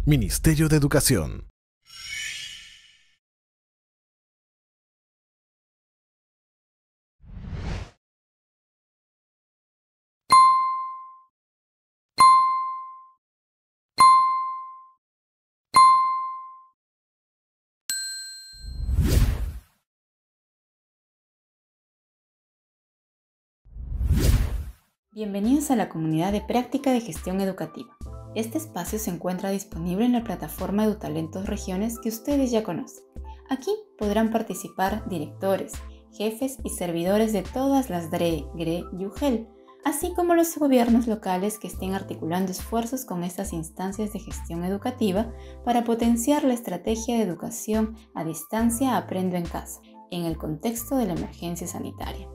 Ministerio de Educación. Bienvenidos a la comunidad de práctica de gestión educativa. Este espacio se encuentra disponible en la plataforma EduTalentos Regiones que ustedes ya conocen. Aquí podrán participar directores, jefes y servidores de todas las DRE, GRE y UGEL, así como los gobiernos locales que estén articulando esfuerzos con estas instancias de gestión educativa para potenciar la estrategia de educación a distancia Aprendo en Casa, en el contexto de la emergencia sanitaria.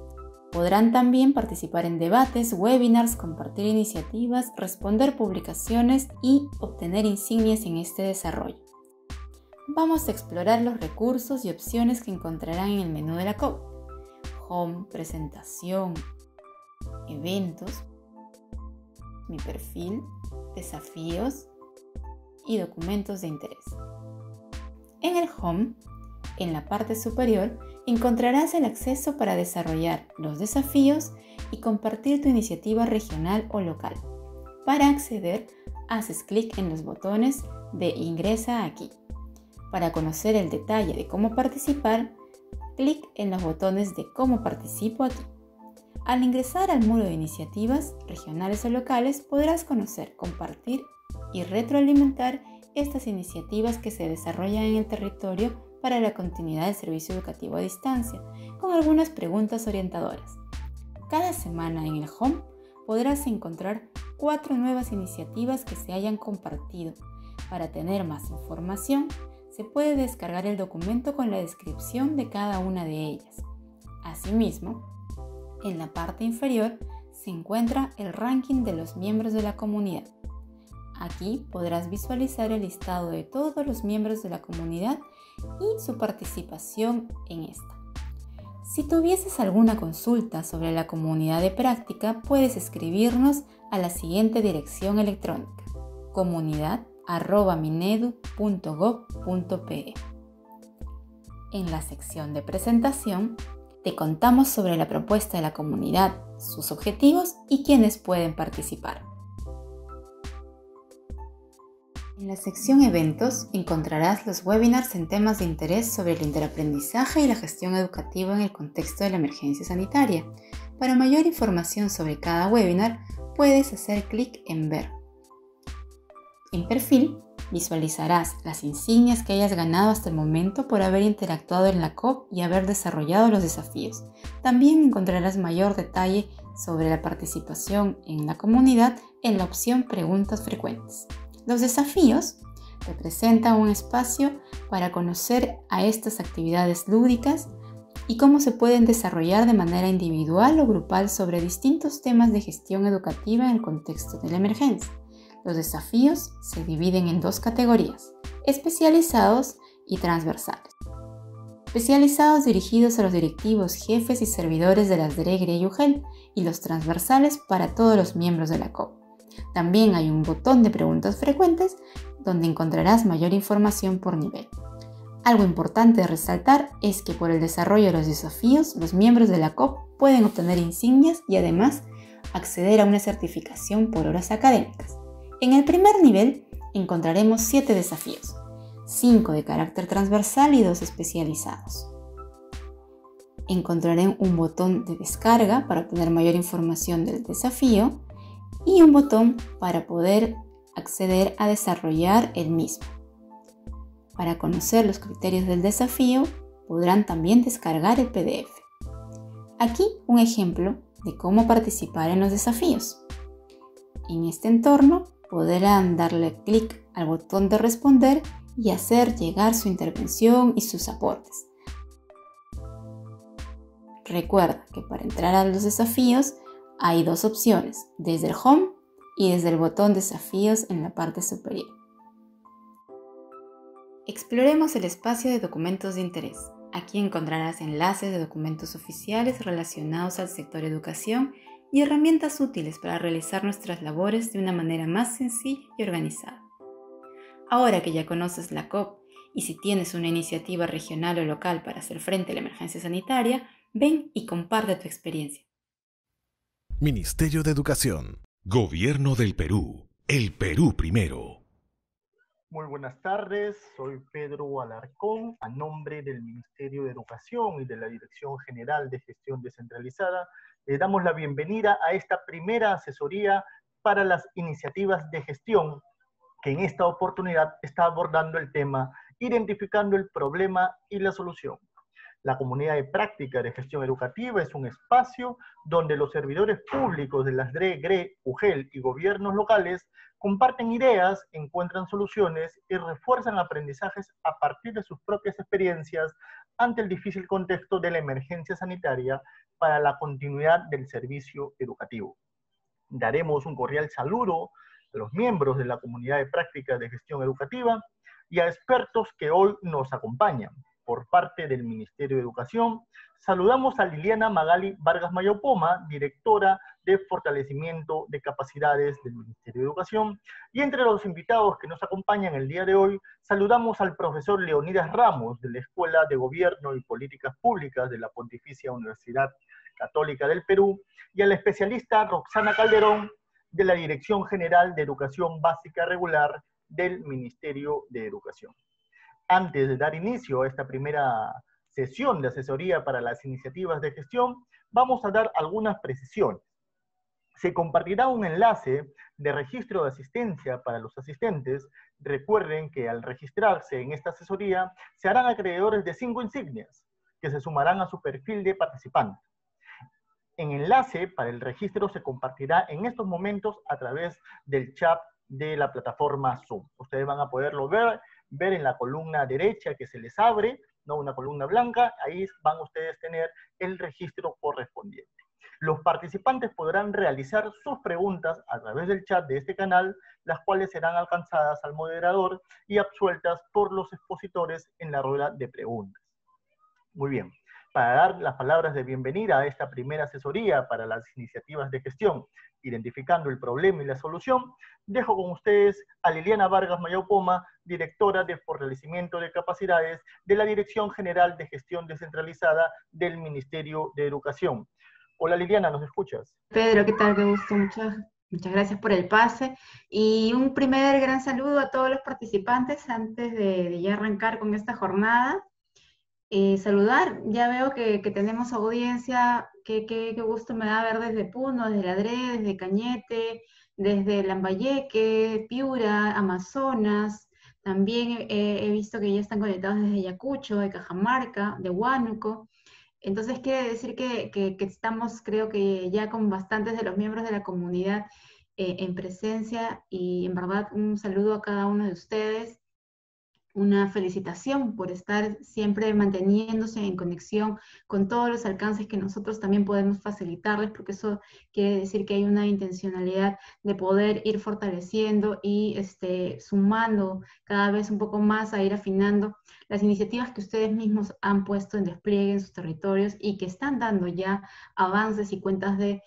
Podrán también participar en debates, webinars, compartir iniciativas, responder publicaciones y obtener insignias en este desarrollo. Vamos a explorar los recursos y opciones que encontrarán en el menú de la COP: Home, Presentación, Eventos, Mi perfil, Desafíos y Documentos de interés. En el Home, en la parte superior, encontrarás el acceso para desarrollar los desafíos y compartir tu iniciativa regional o local. Para acceder, haces clic en los botones de Ingresa aquí. Para conocer el detalle de cómo participar, clic en los botones de Cómo participo aquí. Al ingresar al muro de iniciativas regionales o locales, podrás conocer, compartir y retroalimentar estas iniciativas que se desarrollan en el territorio para la continuidad del servicio educativo a distancia, con algunas preguntas orientadoras. Cada semana en el Home podrás encontrar 4 nuevas iniciativas que se hayan compartido. Para tener más información, se puede descargar el documento con la descripción de cada una de ellas. Asimismo, en la parte inferior se encuentra el ranking de los miembros de la comunidad. Aquí podrás visualizar el listado de todos los miembros de la comunidad y su participación en esta. Si tuvieses alguna consulta sobre la comunidad de práctica, puedes escribirnos a la siguiente dirección electrónica: comunidad@minedu.gov.pe. En la sección de presentación, te contamos sobre la propuesta de la comunidad, sus objetivos y quiénes pueden participar. En la sección Eventos encontrarás los webinars en temas de interés sobre el interaprendizaje y la gestión educativa en el contexto de la emergencia sanitaria. Para mayor información sobre cada webinar, puedes hacer clic en Ver. En Perfil, visualizarás las insignias que hayas ganado hasta el momento por haber interactuado en la COP y haber desarrollado los desafíos. También encontrarás mayor detalle sobre la participación en la comunidad en la opción Preguntas frecuentes. Los desafíos representan un espacio para conocer a estas actividades lúdicas y cómo se pueden desarrollar de manera individual o grupal sobre distintos temas de gestión educativa en el contexto de la emergencia. Los desafíos se dividen en 2 categorías: especializados y transversales. Especializados dirigidos a los directivos, jefes y servidores de las DRE, GRE y UGEL, y los transversales para todos los miembros de la COP. También hay un botón de preguntas frecuentes donde encontrarás mayor información por nivel. Algo importante de resaltar es que por el desarrollo de los desafíos, los miembros de la COP pueden obtener insignias y además acceder a una certificación por horas académicas. En el primer nivel encontraremos 7 desafíos, 5 de carácter transversal y 2 especializados. Encontraré un botón de descarga para obtener mayor información del desafío y un botón para poder acceder a desarrollar el mismo. Para conocer los criterios del desafío, podrán también descargar el PDF. Aquí un ejemplo de cómo participar en los desafíos. En este entorno podrán darle clic al botón de responder y hacer llegar su intervención y sus aportes. Recuerda que para entrar a los desafíos hay 2 opciones, desde el Home y desde el botón Desafíos en la parte superior. Exploremos el espacio de documentos de interés. Aquí encontrarás enlaces de documentos oficiales relacionados al sector educación y herramientas útiles para realizar nuestras labores de una manera más sencilla y organizada. Ahora que ya conoces la COP y si tienes una iniciativa regional o local para hacer frente a la emergencia sanitaria, ven y comparte tu experiencia. Ministerio de Educación. Gobierno del Perú. El Perú primero. Muy buenas tardes, soy Pedro Alarcón, a nombre del Ministerio de Educación y de la Dirección General de Gestión Descentralizada, le damos la bienvenida a esta primera asesoría para las iniciativas de gestión, que en esta oportunidad está abordando el tema identificando el problema y la solución. La comunidad de práctica de gestión educativa es un espacio donde los servidores públicos de las DRE, GRE, UGEL y gobiernos locales comparten ideas, encuentran soluciones y refuerzan aprendizajes a partir de sus propias experiencias ante el difícil contexto de la emergencia sanitaria para la continuidad del servicio educativo. Daremos un cordial saludo a los miembros de la comunidad de práctica de gestión educativa y a expertos que hoy nos acompañan. Por parte del Ministerio de Educación, saludamos a Liliana Magali Vargas Mayopoma, directora de Fortalecimiento de Capacidades del Ministerio de Educación, y entre los invitados que nos acompañan el día de hoy, saludamos al profesor Leonidas Ramos, de la Escuela de Gobierno y Políticas Públicas de la Pontificia Universidad Católica del Perú, y a la especialista Roxana Calderón, de la Dirección General de Educación Básica Regular del Ministerio de Educación. Antes de dar inicio a esta primera sesión de asesoría para las iniciativas de gestión, vamos a dar algunas precisiones. Se compartirá un enlace de registro de asistencia para los asistentes. Recuerden que al registrarse en esta asesoría, se harán acreedores de 5 insignias, que se sumarán a su perfil de participante. El enlace para el registro se compartirá en estos momentos a través del chat de la plataforma Zoom. Ustedes van a poderlo ver en la columna derecha que se les abre, ¿no? Una columna blanca, ahí van ustedes a tener el registro correspondiente. Los participantes podrán realizar sus preguntas a través del chat de este canal, las cuales serán alcanzadas al moderador y absueltas por los expositores en la rueda de preguntas. Muy bien. Para dar las palabras de bienvenida a esta primera asesoría para las iniciativas de gestión, identificando el problema y la solución, dejo con ustedes a Liliana Vargas Mayopoma, directora de Fortalecimiento de Capacidades de la Dirección General de Gestión Descentralizada del Ministerio de Educación. Hola Liliana, ¿nos escuchas? Pedro, ¿qué tal? Qué gusto, muchas gracias por el pase. Y un primer gran saludo a todos los participantes antes de ya arrancar con esta jornada. Saludar, ya veo que tenemos audiencia, qué gusto me da ver desde Puno, desde Ladré, desde Cañete, desde Lambayeque, Piura, Amazonas, también he visto que ya están conectados desde Ayacucho, de Cajamarca, de Huánuco. Entonces quiere decir que estamos, creo que ya con bastantes de los miembros de la comunidad en presencia, y en verdad un saludo a cada uno de ustedes. Una felicitación por estar siempre manteniéndose en conexión con todos los alcances que nosotros también podemos facilitarles, porque eso quiere decir que hay una intencionalidad de poder ir fortaleciendo y sumando cada vez un poco más a ir afinando las iniciativas que ustedes mismos han puesto en despliegue en sus territorios y que están dando ya avances y cuentas de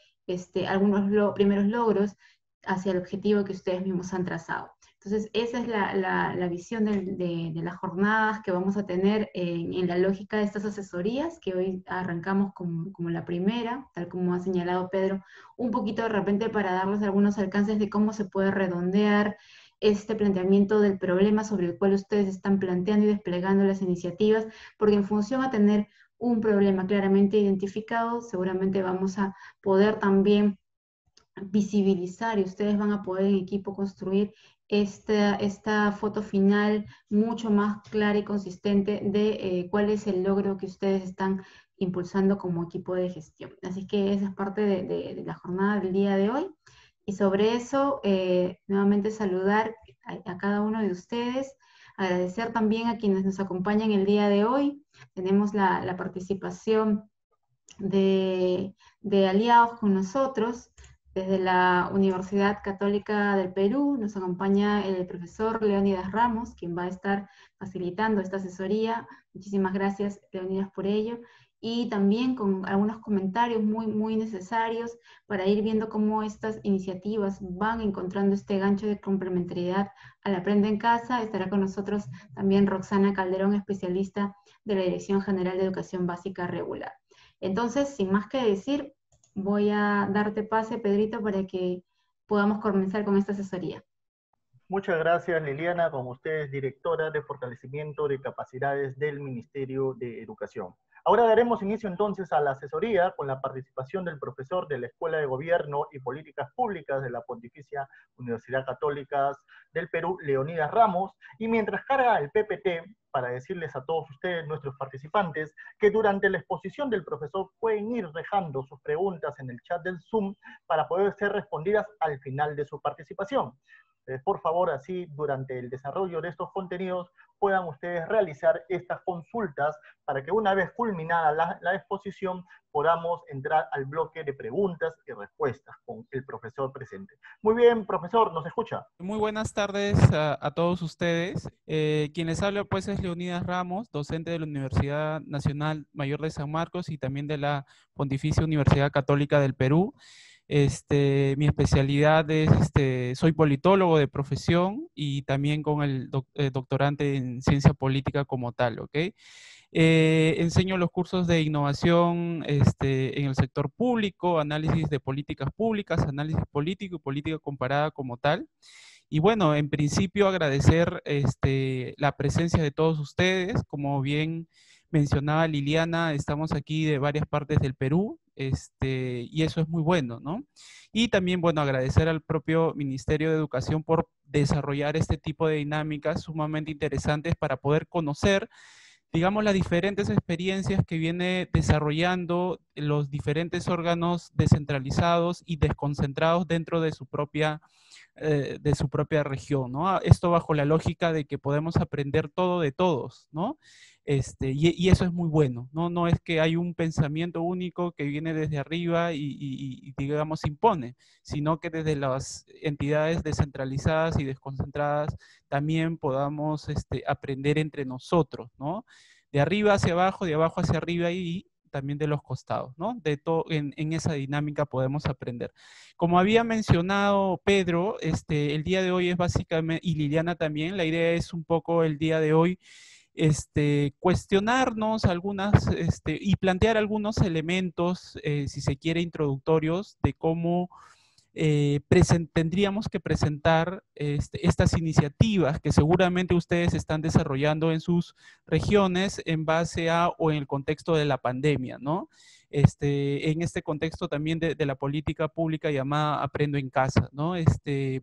algunos primeros logros hacia el objetivo que ustedes mismos han trazado. Entonces, esa es la visión de las jornadas que vamos a tener en la lógica de estas asesorías, que hoy arrancamos como la primera, tal como ha señalado Pedro, un poquito de repente para darles algunos alcances de cómo se puede redondear este planteamiento del problema sobre el cual ustedes están planteando y desplegando las iniciativas, porque en función a tener un problema claramente identificado, seguramente vamos a poder también visibilizar, y ustedes van a poder en equipo construir esta foto final mucho más clara y consistente de cuál es el logro que ustedes están impulsando como equipo de gestión. Así que esa es parte de la jornada del día de hoy. Y sobre eso, nuevamente saludar a cada uno de ustedes, agradecer también a quienes nos acompañan el día de hoy. Tenemos la participación de aliados con nosotros. Desde la Universidad Católica del Perú nos acompaña el profesor Leonidas Ramos, quien va a estar facilitando esta asesoría. Muchísimas gracias, Leonidas, por ello. y también con algunos comentarios muy necesarios para ir viendo cómo estas iniciativas van encontrando este gancho de complementariedad al Aprende en Casa. Estará con nosotros también Roxana Calderón, especialista de la Dirección General de Educación Básica Regular. Entonces, sin más que decir, voy a darte pase, Pedrito, para que podamos comenzar con esta asesoría. Muchas gracias, Liliana. Como usted es directora de fortalecimiento de capacidades del Ministerio de Educación. Ahora daremos inicio entonces a la asesoría con la participación del profesor de la Escuela de Gobierno y Políticas Públicas de la Pontificia Universidad Católica del Perú, Leonidas Ramos, y mientras carga el PPT, para decirles a todos ustedes, nuestros participantes, que durante la exposición del profesor pueden ir dejando sus preguntas en el chat del Zoom para poder ser respondidas al final de su participación. Por favor, así durante el desarrollo de estos contenidos puedan ustedes realizar estas consultas para que una vez culminada la exposición podamos entrar al bloque de preguntas y respuestas con el profesor presente. Muy bien, profesor, ¿nos escucha? Muy buenas tardes a todos ustedes. Quien les habla pues es Leonidas Ramos, docente de la Universidad Nacional Mayor de San Marcos y también de la Pontificia Universidad Católica del Perú. Mi especialidad es, soy politólogo de profesión y también con el doctorante en ciencia política como tal, ¿ok? Enseño los cursos de innovación en el sector público, análisis de políticas públicas, análisis político y política comparada como tal. Y bueno, en principio agradecer la presencia de todos ustedes. Como bien mencionaba Liliana, estamos aquí de varias partes del Perú, y eso es muy bueno, ¿no? Y también, bueno, agradecer al propio Ministerio de Educación por desarrollar este tipo de dinámicas sumamente interesantes para poder conocer, digamos, las diferentes experiencias que viene desarrollando los diferentes órganos descentralizados y desconcentrados dentro de su propia región, ¿no? Esto bajo la lógica de que podemos aprender todo de todos, ¿no? Y eso es muy bueno, ¿no? No es que hay un pensamiento único que viene desde arriba y digamos, impone, sino que desde las entidades descentralizadas y desconcentradas también podamos aprender entre nosotros, ¿no? De arriba hacia abajo, de abajo hacia arriba y también de los costados, ¿no? De todo, en esa dinámica podemos aprender. Como había mencionado Pedro, el día de hoy es básicamente, y Liliana también, la idea es un poco el día de hoy, cuestionarnos algunas, y plantear algunos elementos, si se quiere, introductorios de cómo tendríamos que presentar estas iniciativas que seguramente ustedes están desarrollando en sus regiones en base a o en el contexto de la pandemia, ¿no? En este contexto también de la política pública llamada Aprendo en Casa, ¿no?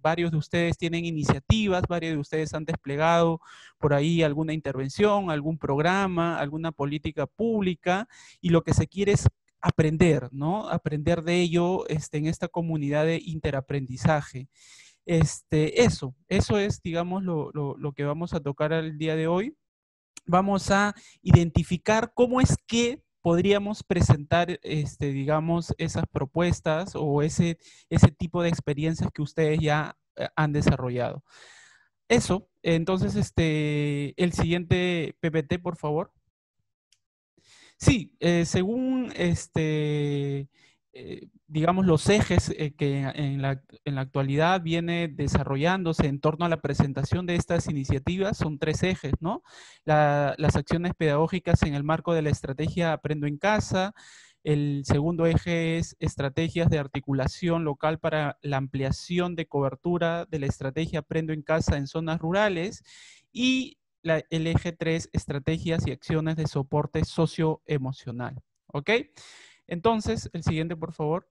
Varios de ustedes tienen iniciativas, varios de ustedes han desplegado por ahí alguna intervención, algún programa, alguna política pública, y lo que se quiere es aprender, ¿no? Aprender de ello en esta comunidad de interaprendizaje. Eso es, digamos, lo que vamos a tocar el día de hoy. Vamos a identificar cómo es que podríamos presentar, digamos, esas propuestas o ese tipo de experiencias que ustedes ya han desarrollado. Eso, entonces, el siguiente PPT, por favor. Sí, según digamos, los ejes que en la actualidad viene desarrollándose en torno a la presentación de estas iniciativas, son 3 ejes, ¿no? Las acciones pedagógicas en el marco de la estrategia Aprendo en Casa. El segundo eje es estrategias de articulación local para la ampliación de cobertura de la estrategia Aprendo en Casa en zonas rurales. Y el eje 3, estrategias y acciones de soporte socioemocional. ¿Ok? Entonces, el siguiente, por favor.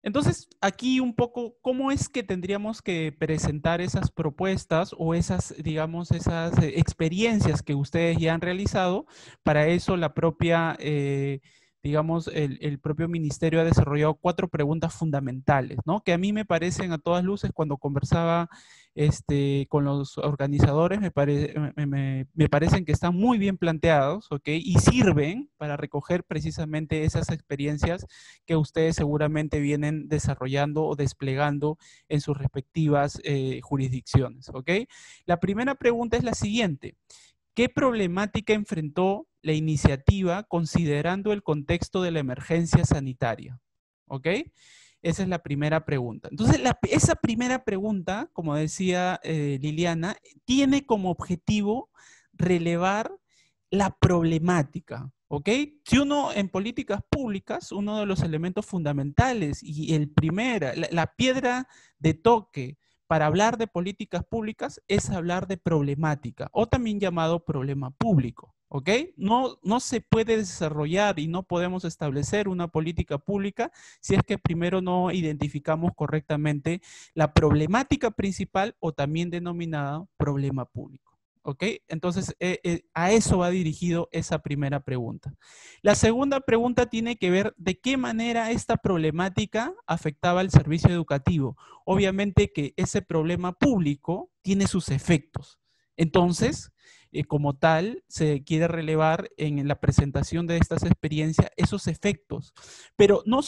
Entonces, aquí un poco, ¿cómo es que tendríamos que presentar esas propuestas o esas, digamos, esas experiencias que ustedes ya han realizado? Para eso la propia, digamos, el propio ministerio ha desarrollado 4 preguntas fundamentales, ¿no? Que a mí me parecen a todas luces, cuando conversaba con los organizadores, me parecen que están muy bien planteados, ¿ok? Y sirven para recoger precisamente esas experiencias que ustedes seguramente vienen desarrollando o desplegando en sus respectivas jurisdicciones, ¿ok? La primera pregunta es la siguiente: ¿qué problemática enfrentó la iniciativa considerando el contexto de la emergencia sanitaria? ¿Ok? Esa es la primera pregunta. Entonces, esa primera pregunta, como decía Liliana, tiene como objetivo relevar la problemática, ¿ok? Si uno en políticas públicas, uno de los elementos fundamentales y la piedra de toque para hablar de políticas públicas es hablar de problemática, o también llamado problema público, ¿ok? No se puede desarrollar y no podemos establecer una política pública si es que primero no identificamos correctamente la problemática principal o también denominada problema público. ¿Ok? Entonces, a eso va dirigido esa primera pregunta. La segunda pregunta tiene que ver de qué manera esta problemática afectaba al servicio educativo. Obviamente que ese problema público tiene sus efectos. Entonces, como tal, se quiere relevar en la presentación de estas experiencias esos efectos. Pero no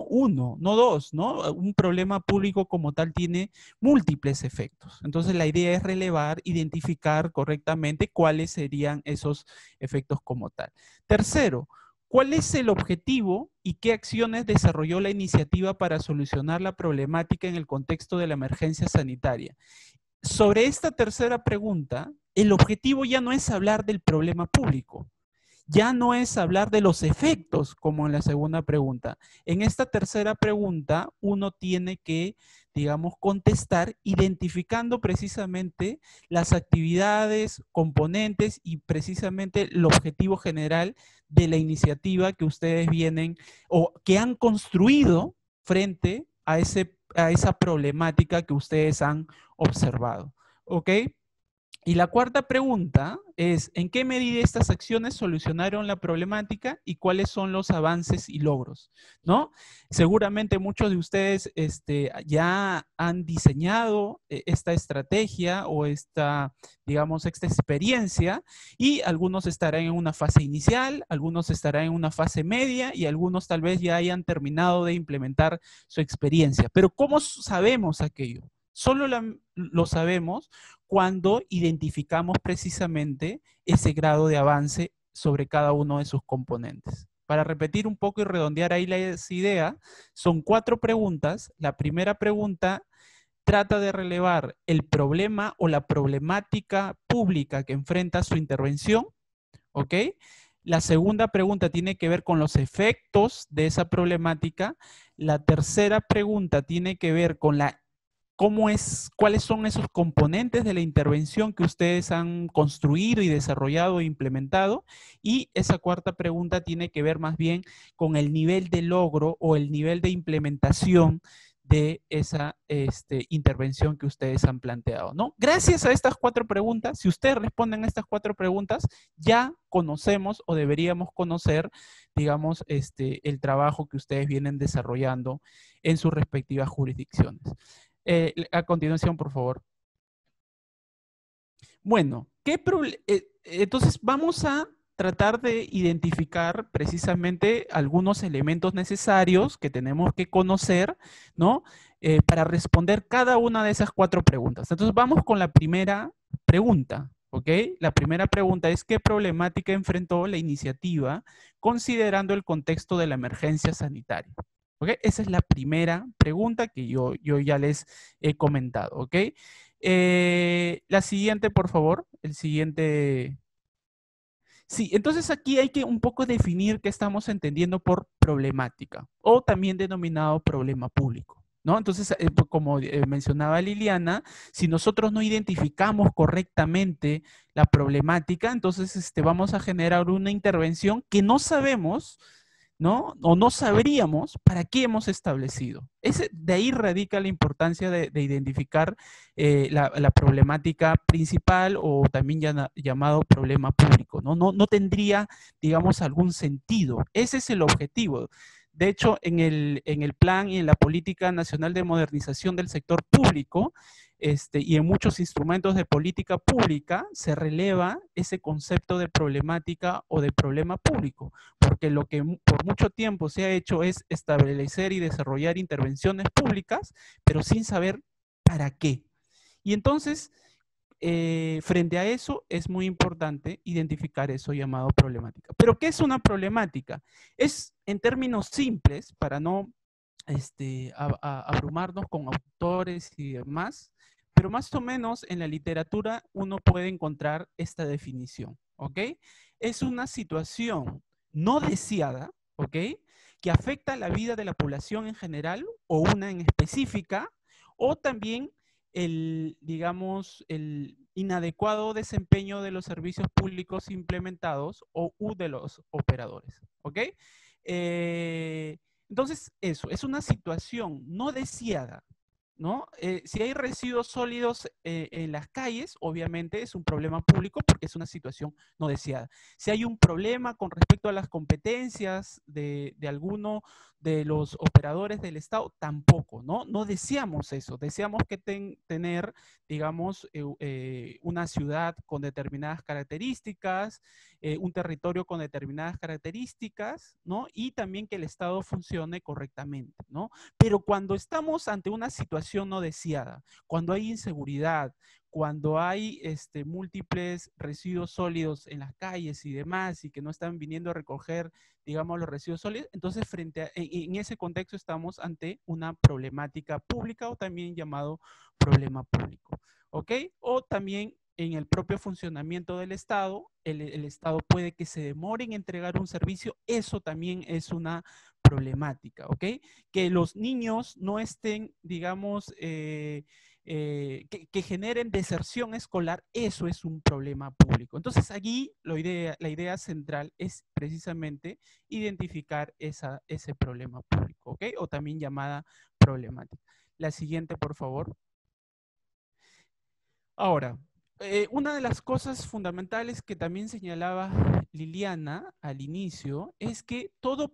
uno, no dos, ¿no? Un problema público como tal tiene múltiples efectos. Entonces, la idea es relevar, identificar correctamente cuáles serían esos efectos como tal. Tercero, ¿cuál es el objetivo y qué acciones desarrolló la iniciativa para solucionar la problemática en el contexto de la emergencia sanitaria? Sobre esta tercera pregunta, el objetivo ya no es hablar del problema público, ya no es hablar de los efectos, como en la segunda pregunta. En esta tercera pregunta, uno tiene que, digamos, contestar identificando precisamente las actividades, componentes y precisamente el objetivo general de la iniciativa que ustedes vienen o que han construido frente a esa problemática que ustedes han observado. ¿Ok? Y la cuarta pregunta es, ¿en qué medida estas acciones solucionaron la problemática y cuáles son los avances y logros? ¿No? Seguramente muchos de ustedes ya han diseñado esta estrategia o digamos, esta experiencia y algunos estarán en una fase inicial, algunos estarán en una fase media y algunos tal vez ya hayan terminado de implementar su experiencia. Pero ¿cómo sabemos aquello? Solo lo sabemos cuando identificamos precisamente ese grado de avance sobre cada uno de sus componentes. Para repetir un poco y redondear ahí las ideas, son 4 preguntas. La primera pregunta trata de relevar el problema o la problemática pública que enfrenta su intervención, ¿ok? La segunda pregunta tiene que ver con los efectos de esa problemática. La tercera pregunta tiene que ver con cuáles son esos componentes de la intervención que ustedes han construido y desarrollado e implementado. Y esa cuarta pregunta tiene que ver más bien con el nivel de logro o el nivel de implementación de esa intervención que ustedes han planteado, ¿no? Gracias a estas 4 preguntas, si ustedes responden a estas 4 preguntas, ya conocemos o deberíamos conocer, digamos, el trabajo que ustedes vienen desarrollando en sus respectivas jurisdicciones. A continuación, por favor. Bueno, entonces vamos a tratar de identificar precisamente algunos elementos necesarios que tenemos que conocer, ¿no? Para responder cada una de esas 4 preguntas. Entonces vamos con la primera pregunta, ¿ok? La primera pregunta es ¿qué problemática enfrentó la iniciativa considerando el contexto de la emergencia sanitaria? ¿Okay? Esa es la primera pregunta que yo ya les he comentado, ¿ok? La siguiente, por favor. El siguiente. Sí, entonces aquí hay que un poco definir qué estamos entendiendo por problemática o también denominado problema público, ¿no? Entonces, como mencionaba Liliana, si nosotros no identificamos correctamente la problemática, entonces vamos a generar una intervención que no sabemos, ¿no? O no sabríamos para qué hemos establecido. De ahí radica la importancia de identificar la problemática principal o también llamado problema público, ¿no? No tendría, digamos, algún sentido. Ese es el objetivo. De hecho, en el plan y en la Política Nacional de Modernización del Sector Público y en muchos instrumentos de política pública se releva ese concepto de problemática o de problema público, porque lo que por mucho tiempo se ha hecho es establecer y desarrollar intervenciones públicas, pero sin saber para qué. Y entonces, frente a eso es muy importante identificar eso llamado problemática. ¿Pero qué es una problemática? Es, en términos simples, para no abrumarnos con autores y demás, pero más o menos en la literatura uno puede encontrar esta definición, ¿ok? Es una situación no deseada, ¿ok? Que afecta la vida de la población en general o una en específica, o también digamos, el inadecuado desempeño de los servicios públicos implementados o de los operadores, ¿ok? Entonces, eso, es una situación no deseada, ¿no? Si hay residuos sólidos en las calles, obviamente es un problema público porque es una situación no deseada. Si hay un problema con respecto a las competencias de alguno de los operadores del Estado, tampoco, ¿no? No deseamos eso. Deseamos que tener, digamos, una ciudad con determinadas características, un territorio con determinadas características, ¿no? Y también que el Estado funcione correctamente, ¿no? Pero cuando estamos ante una situación no deseada, cuando hay inseguridad, cuando hay múltiples residuos sólidos en las calles y demás, y que no están viniendo a recoger, digamos, los residuos sólidos, entonces en ese contexto estamos ante una problemática pública o también llamado problema público, ¿ok? O también en el propio funcionamiento del Estado, el Estado puede que se demore en entregar un servicio, eso también es una problemática, ¿ok? Que los niños no estén, digamos, que generen deserción escolar, eso es un problema público. Entonces, allí la idea central es precisamente identificar ese problema público, ¿ok? O también llamada problemática. La siguiente, por favor. Ahora, una de las cosas fundamentales que también señalaba Liliana al inicio es que toda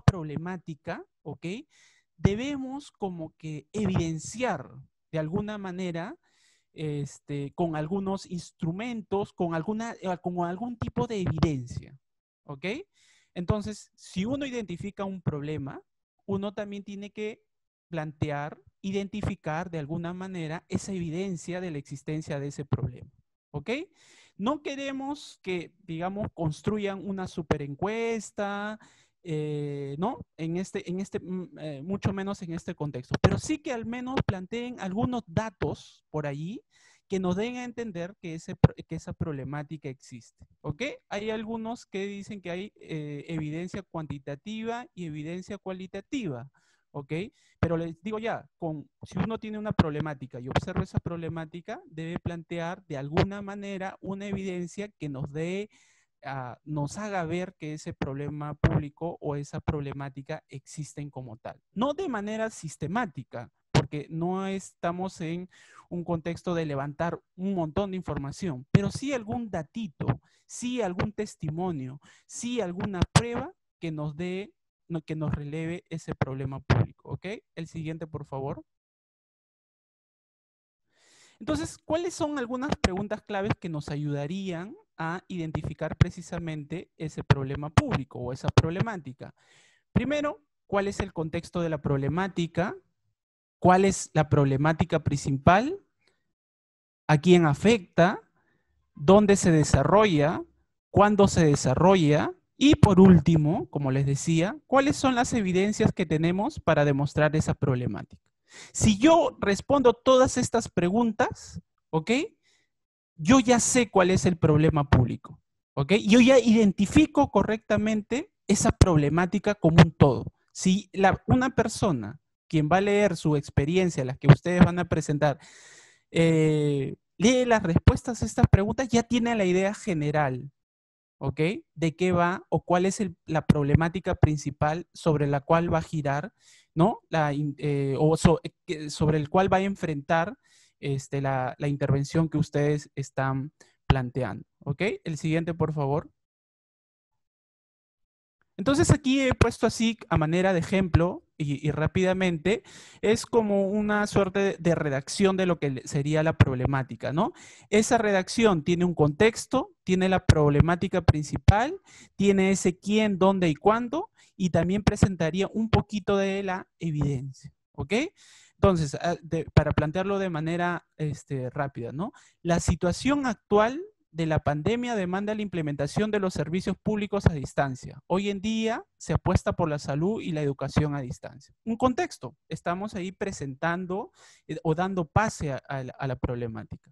problemática, ¿ok? Debemos como que evidenciar de alguna manera con algunos instrumentos, con algún tipo de evidencia, ¿ok? Entonces, si uno identifica un problema, uno también tiene que plantear, identificar de alguna manera esa evidencia de la existencia de ese problema, ¿ok? No queremos que, digamos, construyan una super encuesta, ¿no? Mucho menos en este contexto, pero sí que al menos planteen algunos datos por allí que nos den a entender que esa problemática existe, ¿ok? Hay algunos que dicen que hay evidencia cuantitativa y evidencia cualitativa, ¿ok? Pero les digo ya, si uno tiene una problemática y observa esa problemática, debe plantear de alguna manera una evidencia que nos haga ver que ese problema público o esa problemática existen como tal. No de manera sistemática, porque no estamos en un contexto de levantar un montón de información, pero sí algún datito, sí algún testimonio, sí alguna prueba que nos releve ese problema público, ¿ok? El siguiente, por favor. Entonces, ¿cuáles son algunas preguntas claves que nos ayudarían a identificar precisamente ese problema público o esa problemática? Primero, ¿cuál es el contexto de la problemática? ¿Cuál es la problemática principal? ¿A quién afecta? ¿Dónde se desarrolla? ¿Cuándo se desarrolla? Y por último, como les decía, ¿cuáles son las evidencias que tenemos para demostrar esa problemática? Si yo respondo todas estas preguntas, ¿ok? Yo ya sé cuál es el problema público, ¿ok? Yo ya identifico correctamente esa problemática como un todo. Si una persona, quien va a leer su experiencia, las que ustedes van a presentar, lee las respuestas a estas preguntas, ya tiene la idea general, ¿ok? De qué va o cuál es la problemática principal sobre la cual va a girar, ¿no? Sobre el cual va a enfrentar la intervención que ustedes están planteando, ¿ok? El siguiente, por favor. Entonces aquí he puesto así a manera de ejemplo y rápidamente, es como una suerte de redacción de lo que sería la problemática, ¿no? Esa redacción tiene un contexto, tiene la problemática principal, tiene ese quién, dónde y cuándo, y también presentaría un poquito de la evidencia, ¿ok? Entonces, para plantearlo de manera rápida, ¿no? La situación actual de la pandemia demanda la implementación de los servicios públicos a distancia. Hoy en día se apuesta por la salud y la educación a distancia. Un contexto, estamos ahí presentando o dando pase a la problemática.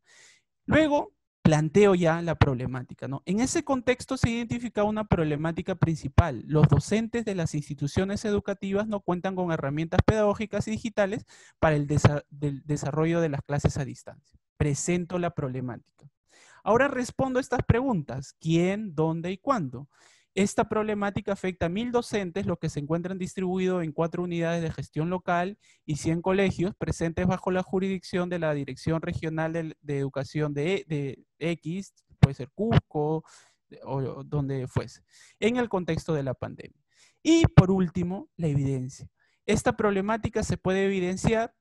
Luego, planteo ya la problemática, ¿no? En ese contexto se identifica una problemática principal. Los docentes de las instituciones educativas no cuentan con herramientas pedagógicas y digitales para el desarrollo de las clases a distancia. Presento la problemática. Ahora respondo a estas preguntas. ¿Quién, dónde y cuándo? Esta problemática afecta a 1000 docentes, los que se encuentran distribuidos en 4 unidades de gestión local y 100 colegios presentes bajo la jurisdicción de la Dirección Regional de Educación de X, puede ser Cusco o donde fuese, en el contexto de la pandemia. Y por último, la evidencia. Esta problemática se puede evidenciar,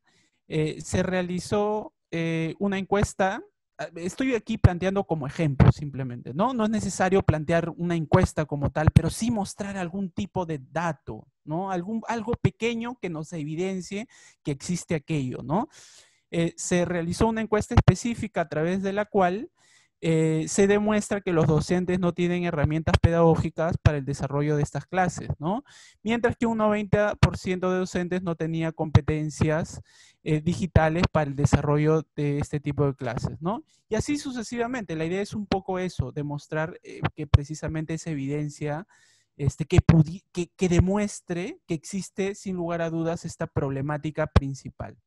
se realizó una encuesta. Estoy aquí planteando como ejemplo simplemente, ¿no? No es necesario plantear una encuesta como tal, pero sí mostrar algún tipo de dato, ¿no? Algo pequeño que nos evidencie que existe aquello, ¿no? Se realizó una encuesta específica a través de la cual se demuestra que los docentes no tienen herramientas pedagógicas para el desarrollo de estas clases, ¿no? Mientras que un 90% de docentes no tenía competencias digitales para el desarrollo de este tipo de clases, ¿no? Y así sucesivamente. La idea es un poco eso, demostrar que precisamente esa evidencia que demuestre que existe sin lugar a dudas esta problemática principal.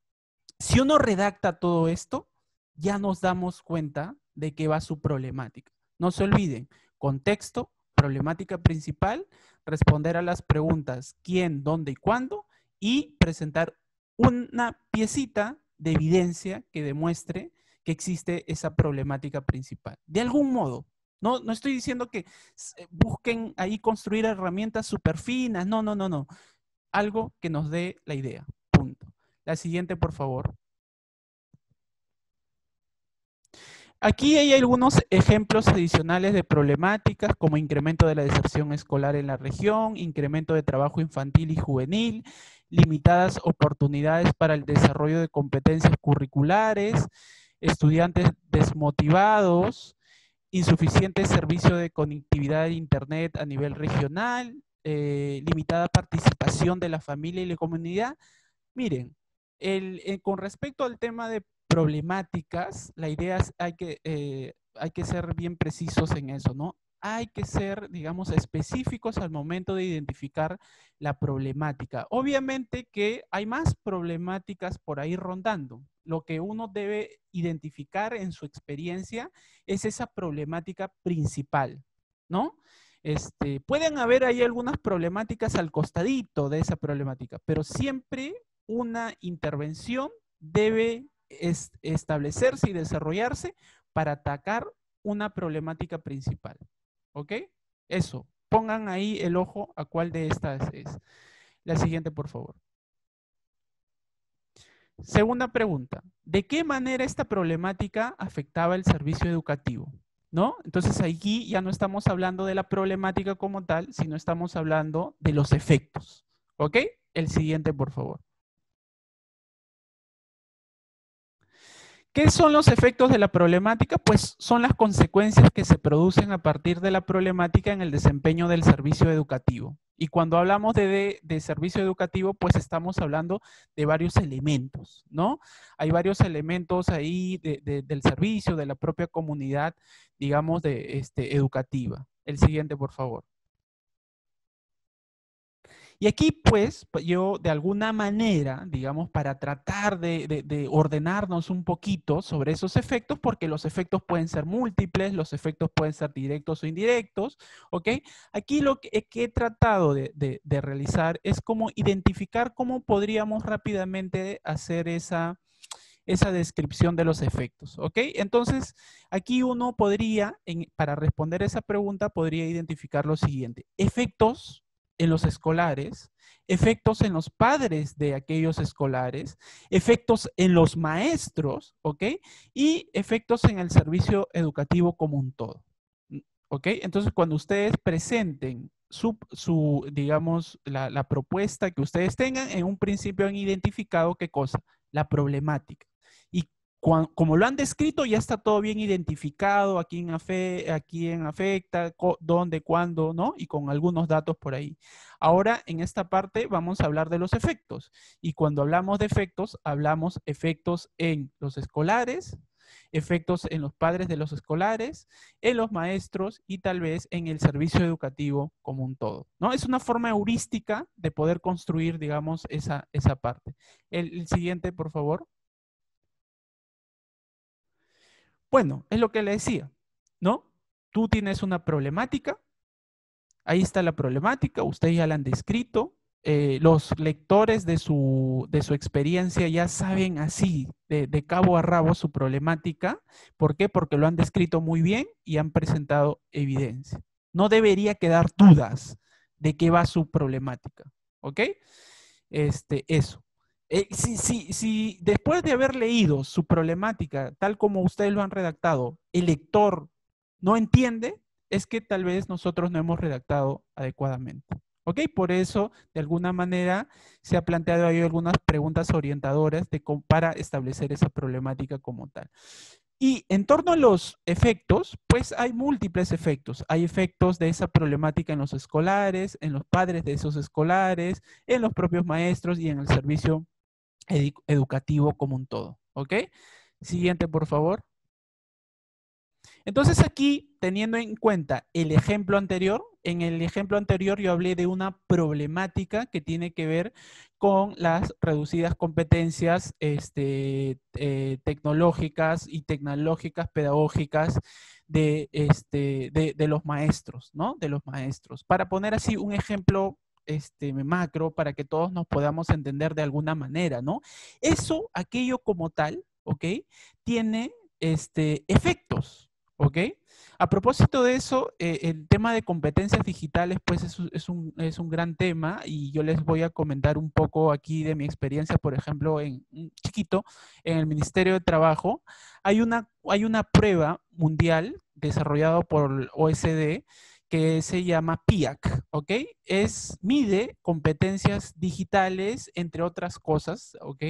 Si uno redacta todo esto, ya nos damos cuenta de qué va su problemática. No se olviden, contexto, problemática principal, responder a las preguntas quién, dónde y cuándo, y presentar una piecita de evidencia que demuestre que existe esa problemática principal. De algún modo. No estoy diciendo que busquen ahí construir herramientas súper finas. No. Algo que nos dé la idea. Punto. La siguiente, por favor. Aquí hay algunos ejemplos adicionales de problemáticas como incremento de la deserción escolar en la región, incremento de trabajo infantil y juvenil, limitadas oportunidades para el desarrollo de competencias curriculares, estudiantes desmotivados, insuficiente servicio de conectividad de Internet a nivel regional, limitada participación de la familia y la comunidad. Miren, con respecto al tema de problemáticas, la idea es hay que ser bien precisos en eso, ¿no? Hay que ser, digamos, específicos al momento de identificar la problemática. Obviamente que hay más problemáticas por ahí rondando. Lo que uno debe identificar en su experiencia es esa problemática principal, ¿no? Pueden haber ahí algunas problemáticas al costadito de esa problemática, pero siempre una intervención debe establecerse y desarrollarse para atacar una problemática principal. ¿Ok? Eso. Pongan ahí el ojo a cuál de estas es. La siguiente, por favor. Segunda pregunta. ¿De qué manera esta problemática afectaba el servicio educativo? ¿No? Entonces aquí ya no estamos hablando de la problemática como tal, sino estamos hablando de los efectos. ¿Ok? El siguiente, por favor. ¿Qué son los efectos de la problemática? Pues son las consecuencias que se producen a partir de la problemática en el desempeño del servicio educativo. Y cuando hablamos de servicio educativo, pues estamos hablando de varios elementos, ¿no? Hay varios elementos ahí del servicio, de la propia comunidad, digamos, educativa. El siguiente, por favor. Y aquí, pues, yo de alguna manera, digamos, para tratar de ordenarnos un poquito sobre esos efectos, porque los efectos pueden ser múltiples, los efectos pueden ser directos o indirectos, ¿ok? Aquí lo que he tratado de realizar es como identificar cómo podríamos rápidamente hacer esa descripción de los efectos, ¿ok? Entonces, aquí uno podría, para responder esa pregunta, podría identificar lo siguiente. Efectos en los escolares, efectos en los padres de aquellos escolares, efectos en los maestros, ¿ok? Y efectos en el servicio educativo como un todo, ¿ok? Entonces, cuando ustedes presenten digamos, la propuesta que ustedes tengan, en un principio han identificado qué cosa, la problemática. Y como lo han descrito, ya está todo bien identificado, a quién afecta, dónde, cuándo, ¿no? Y con algunos datos por ahí. Ahora, en esta parte, vamos a hablar de los efectos. Y cuando hablamos de efectos, hablamos efectos en los escolares, efectos en los padres de los escolares, en los maestros y tal vez en el servicio educativo como un todo, ¿no? Es una forma heurística de poder construir, digamos, esa parte. El siguiente, por favor. Bueno, es lo que le decía, ¿no? Tú tienes una problemática, ahí está la problemática, ustedes ya la han descrito, los lectores de su experiencia ya saben así, de cabo a rabo, su problemática. ¿Por qué? Porque lo han descrito muy bien y han presentado evidencia. No debería quedar dudas de qué va su problemática, ¿ok? Eso. Si después de haber leído su problemática, tal como ustedes lo han redactado, el lector no entiende, es que tal vez nosotros no hemos redactado adecuadamente. ¿Ok? Por eso, de alguna manera, se ha planteado ahí algunas preguntas orientadoras para establecer esa problemática como tal. Y en torno a los efectos, pues hay múltiples efectos. Hay efectos de esa problemática en los escolares, en los padres de esos escolares, en los propios maestros y en el servicio educativo como un todo. ¿Ok? Siguiente, por favor. Entonces aquí, teniendo en cuenta el ejemplo anterior, en el ejemplo anterior yo hablé de una problemática que tiene que ver con las reducidas competencias tecnológicas y tecnológicas pedagógicas de los maestros, ¿no? De los maestros. Para poner así un ejemplo macro para que todos nos podamos entender de alguna manera, ¿no? Eso, aquello como tal, ¿ok? Tiene efectos. ¿Ok? A propósito de eso, el tema de competencias digitales, pues es un gran tema y yo les voy a comentar un poco aquí de mi experiencia, por ejemplo, en un chiquito, en el Ministerio de Trabajo, hay una prueba mundial desarrollada por OECD que se llama PIAAC, ¿ok? Mide competencias digitales, entre otras cosas, ¿ok?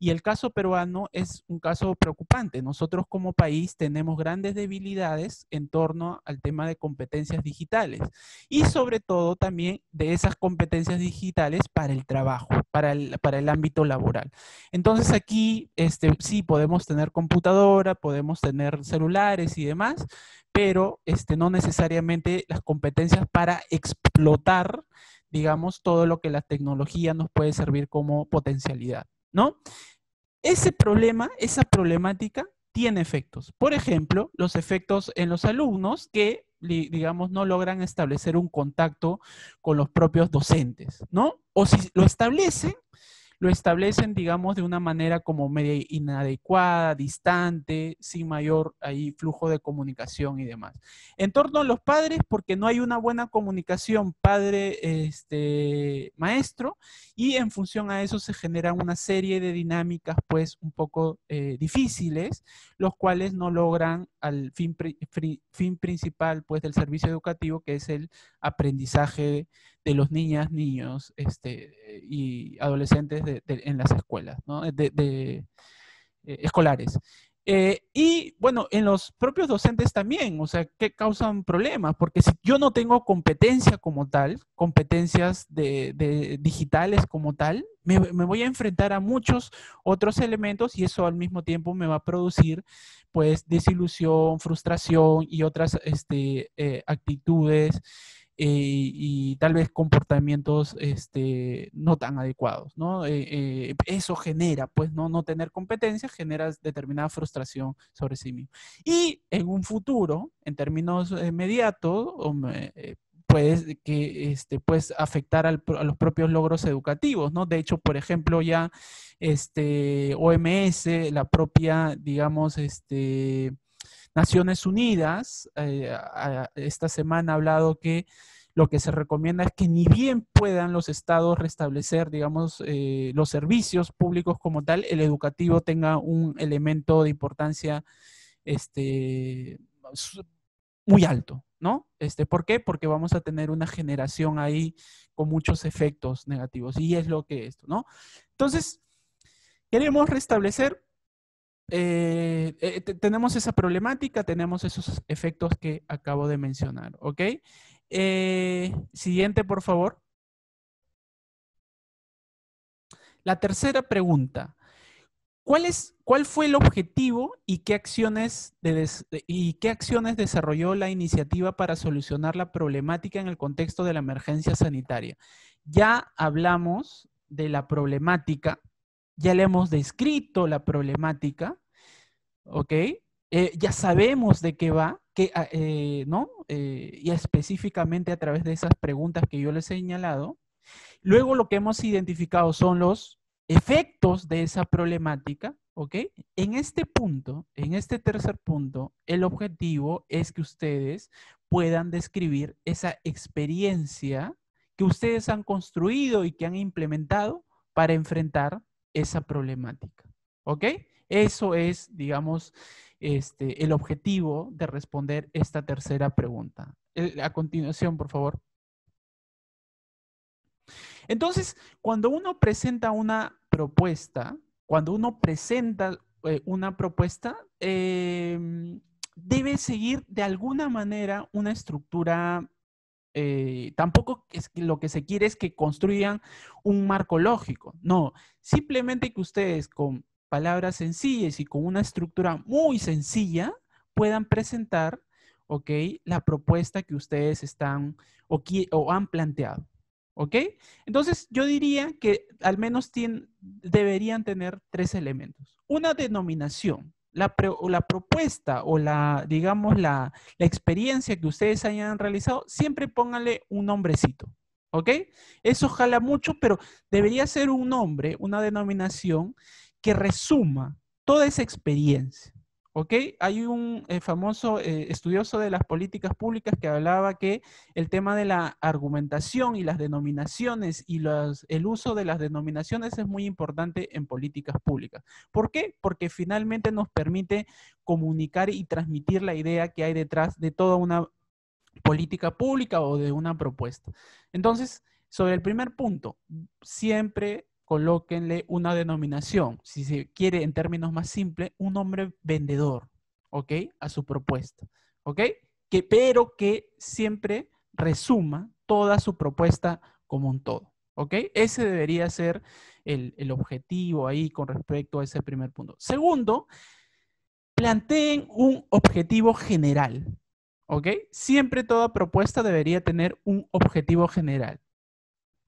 Y el caso peruano es un caso preocupante. Nosotros como país tenemos grandes debilidades en torno al tema de competencias digitales y sobre todo también de esas competencias digitales para el trabajo, para el ámbito laboral. Entonces aquí sí podemos tener computadora, podemos tener celulares y demás, pero no necesariamente las competencias para explotar, digamos, todo lo que la tecnología nos puede servir como potencialidad, ¿no? Ese problema, esa problemática tiene efectos. Por ejemplo, los efectos en los alumnos que, digamos, no logran establecer un contacto con los propios docentes, ¿no? O si lo establecen, digamos, de una manera como media inadecuada, distante, sin mayor ahí flujo de comunicación y demás. En torno a los padres, porque no hay una buena comunicación padre-maestro, y en función a eso se generan una serie de dinámicas, pues, un poco difíciles, los cuales no logran al fin principal, pues, del servicio educativo, que es el aprendizaje de los niños y adolescentes en las escuelas, ¿no? Escolares. Y bueno, en los propios docentes también, o sea, que causan problemas, porque si yo no tengo competencia como tal, competencias digitales como tal, me voy a enfrentar a muchos otros elementos y eso al mismo tiempo me va a producir, pues, desilusión, frustración y otras actitudes y tal vez comportamientos no tan adecuados, ¿no? Eso genera, pues, no tener competencia, genera determinada frustración sobre sí mismo. Y en un futuro, en términos inmediatos, pues afectar a los propios logros educativos, ¿no? De hecho, por ejemplo, ya OMS, la propia, digamos, Naciones Unidas, esta semana ha hablado que lo que se recomienda es que ni bien puedan los estados restablecer, digamos, los servicios públicos como tal, el educativo tenga un elemento de importancia muy alto, ¿no? ¿Por qué? Porque vamos a tener una generación ahí con muchos efectos negativos y es lo que esto, ¿no? Entonces, Queremos restablecer, tenemos esa problemática, tenemos esos efectos que acabo de mencionar, ¿ok? Siguiente, por favor. La tercera pregunta. ¿Cuál fue el objetivo y qué acciones desarrolló la iniciativa para solucionar la problemática en el contexto de la emergencia sanitaria? Ya hablamos de la problemática, ya le hemos descrito la problemática, ¿ok? Ya sabemos de qué va, ¿no? Y específicamente a través de esas preguntas que yo les he señalado. Luego lo que hemos identificado son los efectos de esa problemática, ¿ok? En este punto, en este tercer punto, el objetivo es que ustedes puedan describir esa experiencia que ustedes han construido y que han implementado para enfrentar esa problemática, ¿ok? Eso es, digamos, el objetivo de responder esta tercera pregunta. A continuación, por favor. Entonces, cuando uno presenta una propuesta, debe seguir de alguna manera una estructura. Tampoco es que lo que se quiere es que construyan un marco lógico. No, simplemente que ustedes con palabras sencillas y con una estructura muy sencilla puedan presentar, ¿ok?, la propuesta que ustedes están o han planteado. ¿Ok? Entonces, yo diría que al menos deberían tener 3 elementos. Una denominación. La propuesta o digamos, la experiencia que ustedes hayan realizado, siempre pónganle un nombrecito. ¿Ok? Eso jala mucho, pero debería ser un nombre, una denominación que resuma toda esa experiencia. ¿Ok? Hay un famoso estudioso de las políticas públicas que hablaba que el tema de la argumentación y las denominaciones y el uso de las denominaciones es muy importante en políticas públicas. ¿Por qué? Porque finalmente nos permite comunicar y transmitir la idea que hay detrás de toda una política pública o de una propuesta. Entonces, sobre el primer punto, siempre colóquenle una denominación, si se quiere en términos más simples, un nombre vendedor, ¿ok?, a su propuesta, ¿ok? Pero que siempre resuma toda su propuesta como un todo, ¿ok? Ese debería ser el objetivo ahí con respecto a ese primer punto. Segundo, planteen un objetivo general, ¿ok? Siempre toda propuesta debería tener un objetivo general.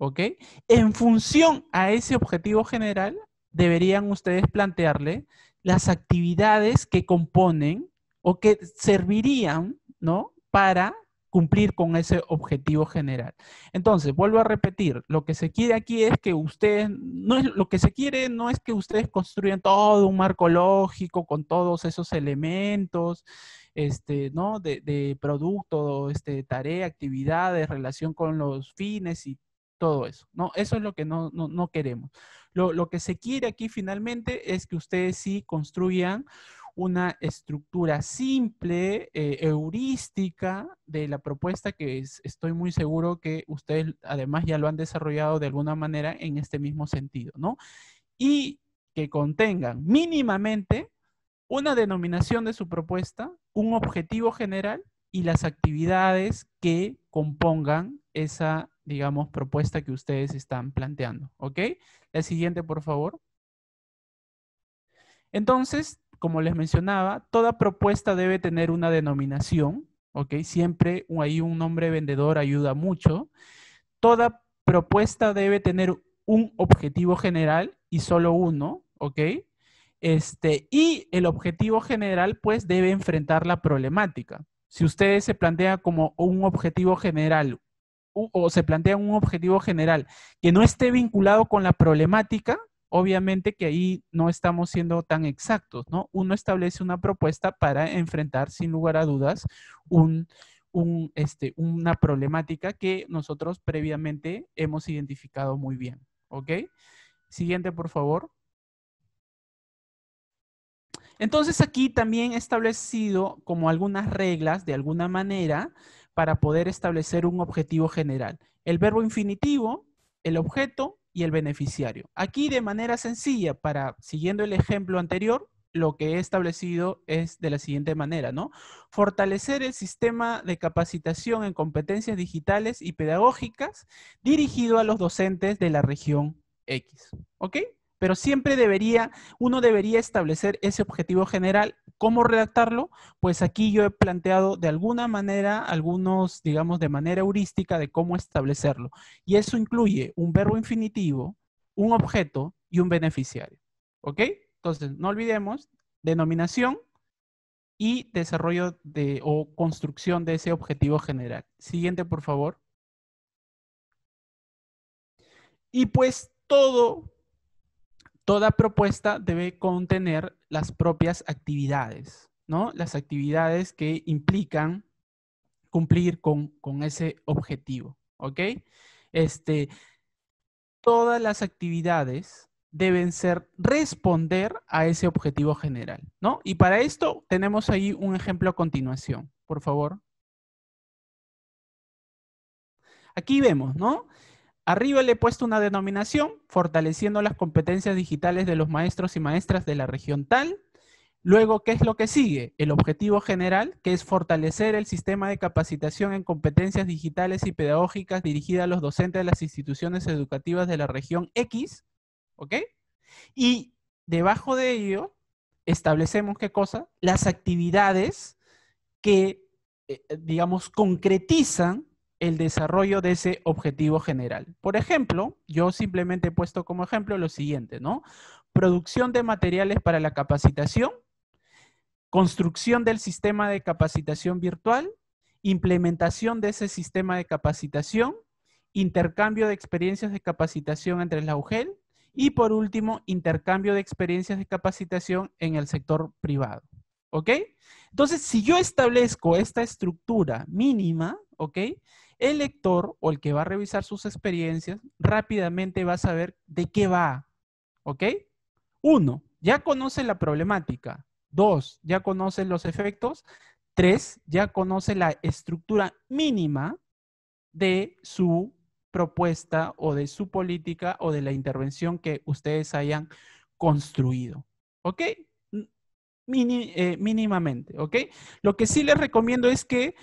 ¿Ok? En función a ese objetivo general, deberían ustedes plantearle las actividades que componen o que servirían, ¿no?, para cumplir con ese objetivo general. Entonces, vuelvo a repetir, lo que se quiere aquí es que ustedes, lo que se quiere no es que ustedes construyan todo un marco lógico con todos esos elementos, ¿no?, de producto, tarea, actividades, relación con los fines y todo eso, ¿no? Eso es lo que no queremos. Lo que se quiere aquí finalmente es que ustedes sí construyan una estructura simple, heurística de la propuesta que estoy muy seguro que ustedes además ya lo han desarrollado de alguna manera en este mismo sentido, ¿no? Y que contengan mínimamente una denominación de su propuesta, un objetivo general y las actividades que compongan esa, digamos, propuesta que ustedes están planteando, ¿ok? La siguiente, por favor. Entonces, como les mencionaba, toda propuesta debe tener una denominación, ¿ok? Siempre hay un nombre vendedor, ayuda mucho. Toda propuesta debe tener un objetivo general y solo uno, ¿ok? Y el objetivo general, pues, debe enfrentar la problemática. Si ustedes se plantean como un objetivo general o se plantean un objetivo general que no esté vinculado con la problemática, obviamente que ahí no estamos siendo tan exactos, ¿no? Uno establece una propuesta para enfrentar, sin lugar a dudas, una problemática que nosotros previamente hemos identificado muy bien, ¿ok? Siguiente, por favor. Entonces aquí también he establecido como algunas reglas de alguna manera para poder establecer un objetivo general. El verbo infinitivo, el objeto y el beneficiario. Aquí de manera sencilla, siguiendo el ejemplo anterior, lo que he establecido es de la siguiente manera, ¿no? Fortalecer el sistema de capacitación en competencias digitales y pedagógicas dirigido a los docentes de la región X, ¿ok? Pero siempre uno debería establecer ese objetivo general. ¿Cómo redactarlo? Pues aquí yo he planteado de alguna manera, digamos, de manera heurística de cómo establecerlo. Y eso incluye un verbo infinitivo, un objeto y un beneficiario, ¿ok? Entonces, no olvidemos denominación y desarrollo o construcción de ese objetivo general. Siguiente, por favor. Y pues toda propuesta debe contener las propias actividades, ¿no? Las actividades que implican cumplir con ese objetivo, ¿ok? Todas las actividades deben responder a ese objetivo general, ¿no? Y para esto tenemos ahí un ejemplo a continuación, por favor. Aquí vemos, ¿no? Arriba le he puesto una denominación, fortaleciendo las competencias digitales de los maestros y maestras de la región tal. Luego, ¿qué es lo que sigue? El objetivo general, que es fortalecer el sistema de capacitación en competencias digitales y pedagógicas dirigida a los docentes de las instituciones educativas de la región X, ¿ok? Y debajo de ello, establecemos, ¿qué cosa? Las actividades que, digamos, concretizan el desarrollo de ese objetivo general. Por ejemplo, yo simplemente he puesto como ejemplo lo siguiente, ¿no? Producción de materiales para la capacitación, construcción del sistema de capacitación virtual, implementación de ese sistema de capacitación, intercambio de experiencias de capacitación entre la UGEL y por último, intercambio de experiencias de capacitación en el sector privado. ¿Ok? Entonces, si yo establezco esta estructura mínima, ¿ok? El lector o el que va a revisar sus experiencias rápidamente va a saber de qué va. ¿Ok? 1, ya conoce la problemática. 2, ya conoce los efectos. 3, ya conoce la estructura mínima de su propuesta o de su política o de la intervención que ustedes hayan construido. ¿Ok? Mínimamente, ¿ok? Lo que sí les recomiendo es que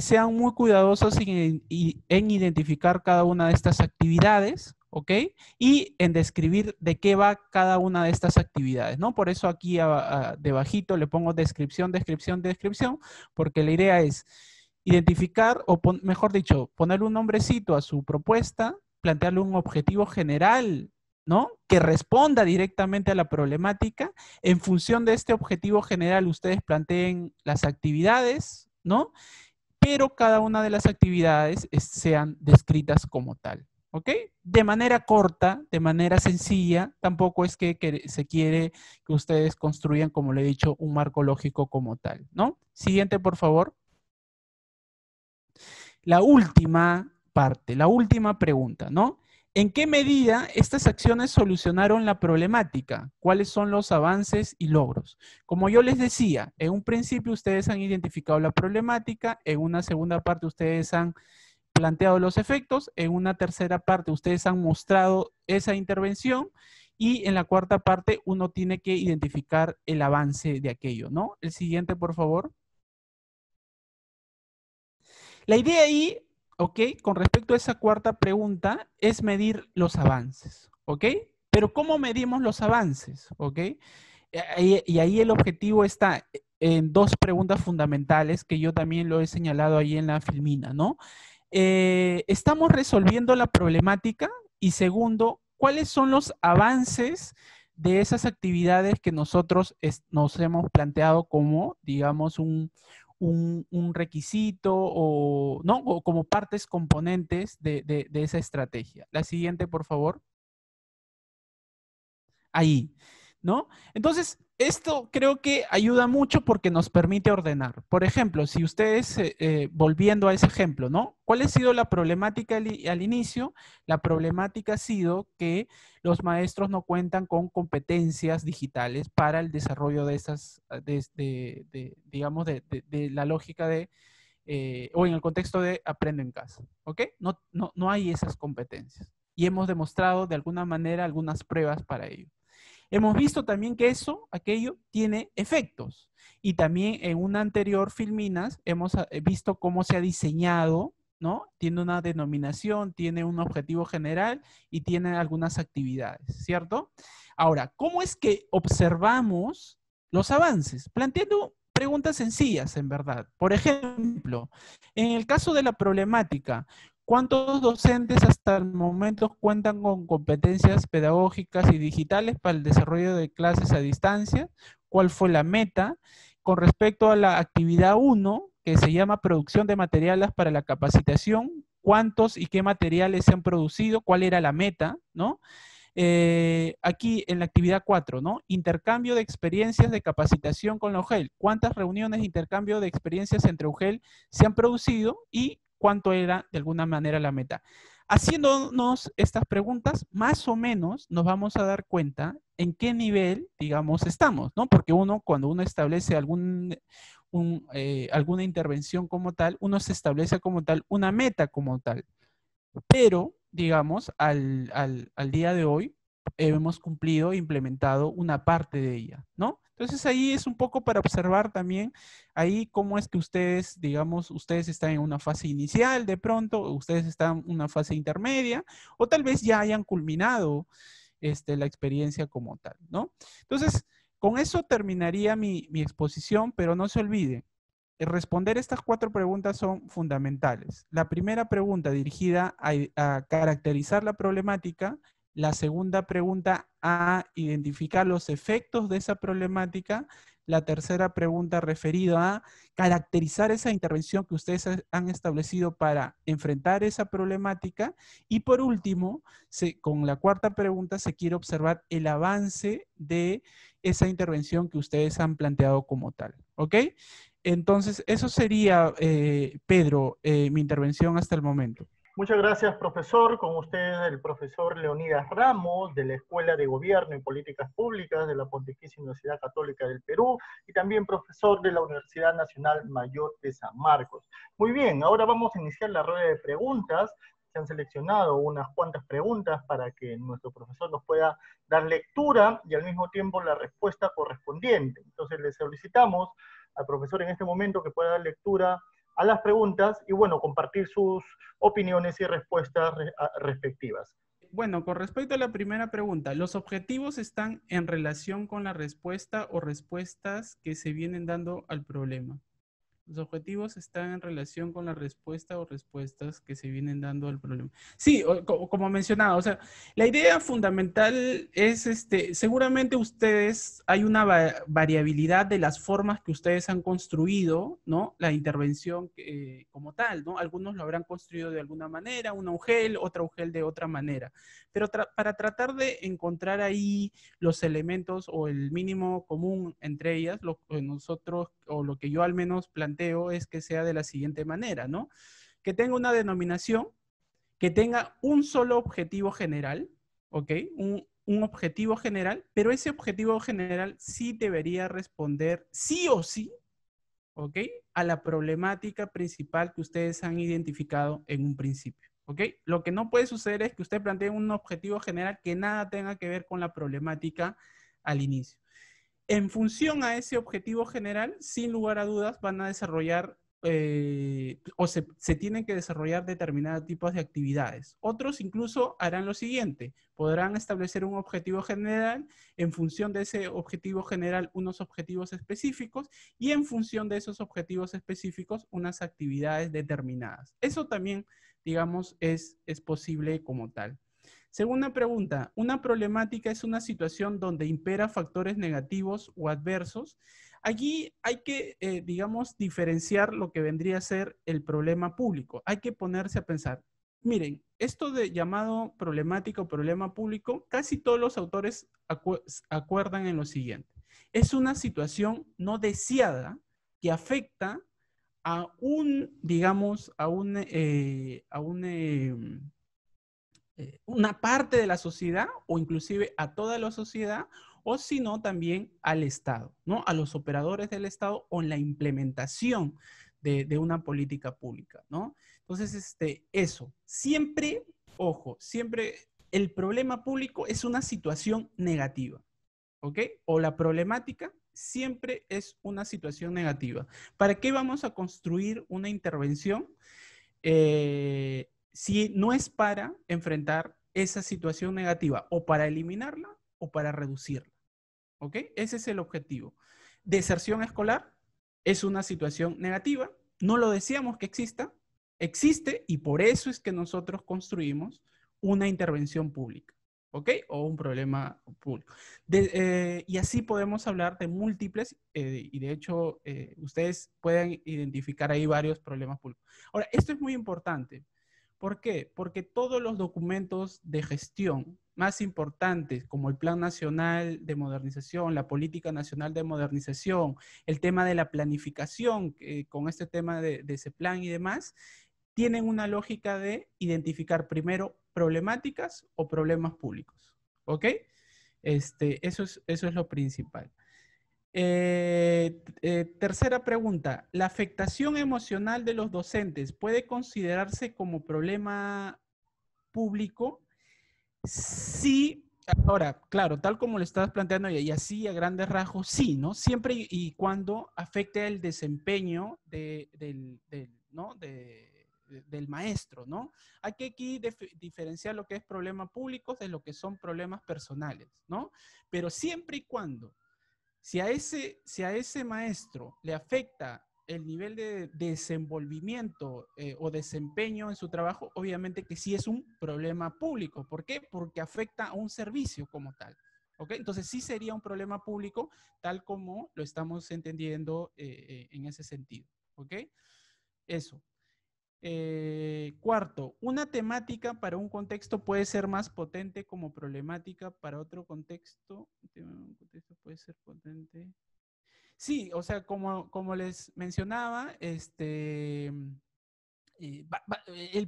sean muy cuidadosos en identificar cada una de estas actividades, ¿ok? Y en describir de qué va cada una de estas actividades, ¿no? Por eso aquí debajito le pongo descripción, descripción, descripción, porque la idea es identificar, o mejor dicho, ponerle un nombrecito a su propuesta, plantearle un objetivo general, ¿no? Que responda directamente a la problemática. En función de este objetivo general, ustedes planteen las actividades, ¿no? Pero cada una de las actividades sean descritas como tal, ¿ok? De manera corta, de manera sencilla, tampoco es que se quiere que ustedes construyan, como le he dicho, un marco lógico como tal, ¿no? Siguiente, por favor. La última parte, la última pregunta, ¿no? ¿En qué medida estas acciones solucionaron la problemática? ¿Cuáles son los avances y logros? Como yo les decía, en un principio ustedes han identificado la problemática, en una segunda parte ustedes han planteado los efectos, en una tercera parte ustedes han mostrado esa intervención y en la cuarta parte uno tiene que identificar el avance de aquello, ¿no? El siguiente, por favor. La idea ahí, ¿ok? Con respecto a esa cuarta pregunta, es medir los avances, ¿ok? Pero ¿cómo medimos los avances, ¿ok? Y ahí el objetivo está en dos preguntas fundamentales que yo también lo he señalado ahí en la filmina, ¿no? ¿Estamos resolviendo la problemática? Y segundo, ¿cuáles son los avances de esas actividades que nosotros nos hemos planteado como, digamos, un requisito o, ¿no? O como partes componentes de esa estrategia? La siguiente, por favor. Ahí, ¿no? Entonces, esto creo que ayuda mucho porque nos permite ordenar. Por ejemplo, si ustedes, volviendo a ese ejemplo, ¿no? ¿Cuál ha sido la problemática al inicio? La problemática ha sido que los maestros no cuentan con competencias digitales para el desarrollo de esas, digamos, de la lógica o en el contexto de aprendo en casa, ¿ok? No hay esas competencias. y hemos demostrado de alguna manera algunas pruebas para ello. Hemos visto también que aquello tiene efectos. Y también en una anterior Filminas hemos visto cómo se ha diseñado, ¿no? Tiene una denominación, tiene un objetivo general y tiene algunas actividades, ¿cierto? Ahora, ¿cómo es que observamos los avances? Planteando preguntas sencillas, en verdad. Por ejemplo, en el caso de la problemática, ¿cuántos docentes hasta el momento cuentan con competencias pedagógicas y digitales para el desarrollo de clases a distancia? ¿Cuál fue la meta? Con respecto a la actividad 1, que se llama producción de materiales para la capacitación, ¿cuántos y qué materiales se han producido? ¿Cuál era la meta? ¿No? Aquí en la actividad 4, ¿no? Intercambio de experiencias de capacitación con la UGEL. ¿Cuántas reuniones de intercambio de experiencias entre UGEL se han producido y cuánto era de alguna manera la meta? Haciéndonos estas preguntas, más o menos nos vamos a dar cuenta en qué nivel, digamos, estamos, ¿no? Porque cuando uno establece alguna intervención como tal, uno se establece como tal una meta como tal. Pero, digamos, al día de hoy hemos cumplido e implementado una parte de ella, ¿no? Entonces ahí es un poco para observar también ahí cómo es que ustedes, digamos, ustedes están en una fase inicial de pronto, ustedes están en una fase intermedia, o tal vez ya hayan culminado la experiencia como tal, ¿no? Entonces, con eso terminaría mi exposición, pero no se olviden, responder estas 4 preguntas son fundamentales. La primera pregunta dirigida a caracterizar la problemática, la segunda pregunta a identificar los efectos de esa problemática, la tercera pregunta referida a caracterizar esa intervención que ustedes han establecido para enfrentar esa problemática, y por último, con la cuarta pregunta se quiere observar el avance de esa intervención que ustedes han planteado como tal, ¿ok? Entonces, eso sería, Pedro, mi intervención hasta el momento. Muchas gracias, profesor. Con ustedes el profesor Leonidas Ramos, de la Escuela de Gobierno y Políticas Públicas de la Pontificia Universidad Católica del Perú, y también profesor de la Universidad Nacional Mayor de San Marcos. Muy bien, ahora vamos a iniciar la rueda de preguntas. Se han seleccionado unas cuantas preguntas para que nuestro profesor nos pueda dar lectura y al mismo tiempo la respuesta correspondiente. Entonces le solicitamos al profesor en este momento que pueda dar lectura a las preguntas y, bueno, compartir sus opiniones y respuestas respectivas. Bueno, con respecto a la primera pregunta, ¿los objetivos están en relación con la respuesta o respuestas que se vienen dando al problema? Los objetivos están en relación con la respuesta o respuestas que se vienen dando al problema. Sí, como mencionaba, o sea, la idea fundamental es, seguramente ustedes, hay una variabilidad de las formas que ustedes han construido, ¿no? La intervención como tal, ¿no? Algunos lo habrán construido de alguna manera, una UGEL, otra UGEL de otra manera. Pero para tratar de encontrar ahí los elementos o el mínimo común entre ellas, lo que nosotros, o lo que yo al menos planteo, es que sea de la siguiente manera, ¿no? Que tenga una denominación, que tenga un solo objetivo general, ¿ok? Un objetivo general, pero ese objetivo general sí debería responder sí o sí, ¿ok? A la problemática principal que ustedes han identificado en un principio, ¿ok? Lo que no puede suceder es que usted plantee un objetivo general que nada tenga que ver con la problemática al inicio. En función a ese objetivo general, sin lugar a dudas, van a desarrollar o se tienen que desarrollar determinados tipos de actividades. Otros incluso harán lo siguiente, podrán establecer un objetivo general, en función de ese objetivo general unos objetivos específicos y en función de esos objetivos específicos unas actividades determinadas. Eso también, digamos, es posible como tal. Segunda pregunta, ¿una problemática es una situación donde impera factores negativos o adversos? Allí hay que, digamos, diferenciar lo que vendría a ser el problema público. Hay que ponerse a pensar, miren, esto de llamado problemática o problema público, casi todos los autores acuerdan en lo siguiente. Es una situación no deseada que afecta a digamos, a una parte de la sociedad o inclusive a toda la sociedad, o si no también al Estado, ¿no? A los operadores del Estado o en la implementación de una política pública, ¿no? Entonces, eso, siempre ojo, siempre el problema público es una situación negativa, ¿ok? O la problemática siempre es una situación negativa. ¿Para qué vamos a construir una intervención si no es para enfrentar esa situación negativa o para eliminarla o para reducirla? ¿Ok? Ese es el objetivo. Deserción escolar es una situación negativa, no lo deseamos que exista, existe y por eso es que nosotros construimos una intervención pública, ¿ok? O un problema público. Y así podemos hablar de múltiples, y de hecho ustedes pueden identificar ahí varios problemas públicos. Ahora, esto es muy importante. ¿Por qué? Porque todos los documentos de gestión más importantes, como el Plan Nacional de Modernización, la Política Nacional de Modernización, el tema de la planificación, con este tema de ese plan y demás, tienen una lógica de identificar primero problemáticas o problemas públicos. ¿Ok? Eso es lo principal. Tercera pregunta. ¿La afectación emocional de los docentes puede considerarse como problema público? Sí. Ahora, claro, tal como lo estabas planteando y así a grandes rasgos, sí, ¿no? Siempre y cuando afecte el desempeño ¿no? Del maestro, ¿no? Hay que aquí diferenciar lo que es problema público de lo que son problemas personales, ¿no? Pero siempre y cuando si a ese maestro le afecta el nivel de desenvolvimiento o desempeño en su trabajo, obviamente que sí es un problema público. ¿Por qué? Porque afecta a un servicio como tal. ¿Ok? Entonces sí sería un problema público tal como lo estamos entendiendo en ese sentido. ¿Ok? Eso. Cuarto, una temática para un contexto puede ser más potente como problemática para otro contexto. Un contexto puede ser potente. Sí, o sea, como les mencionaba, el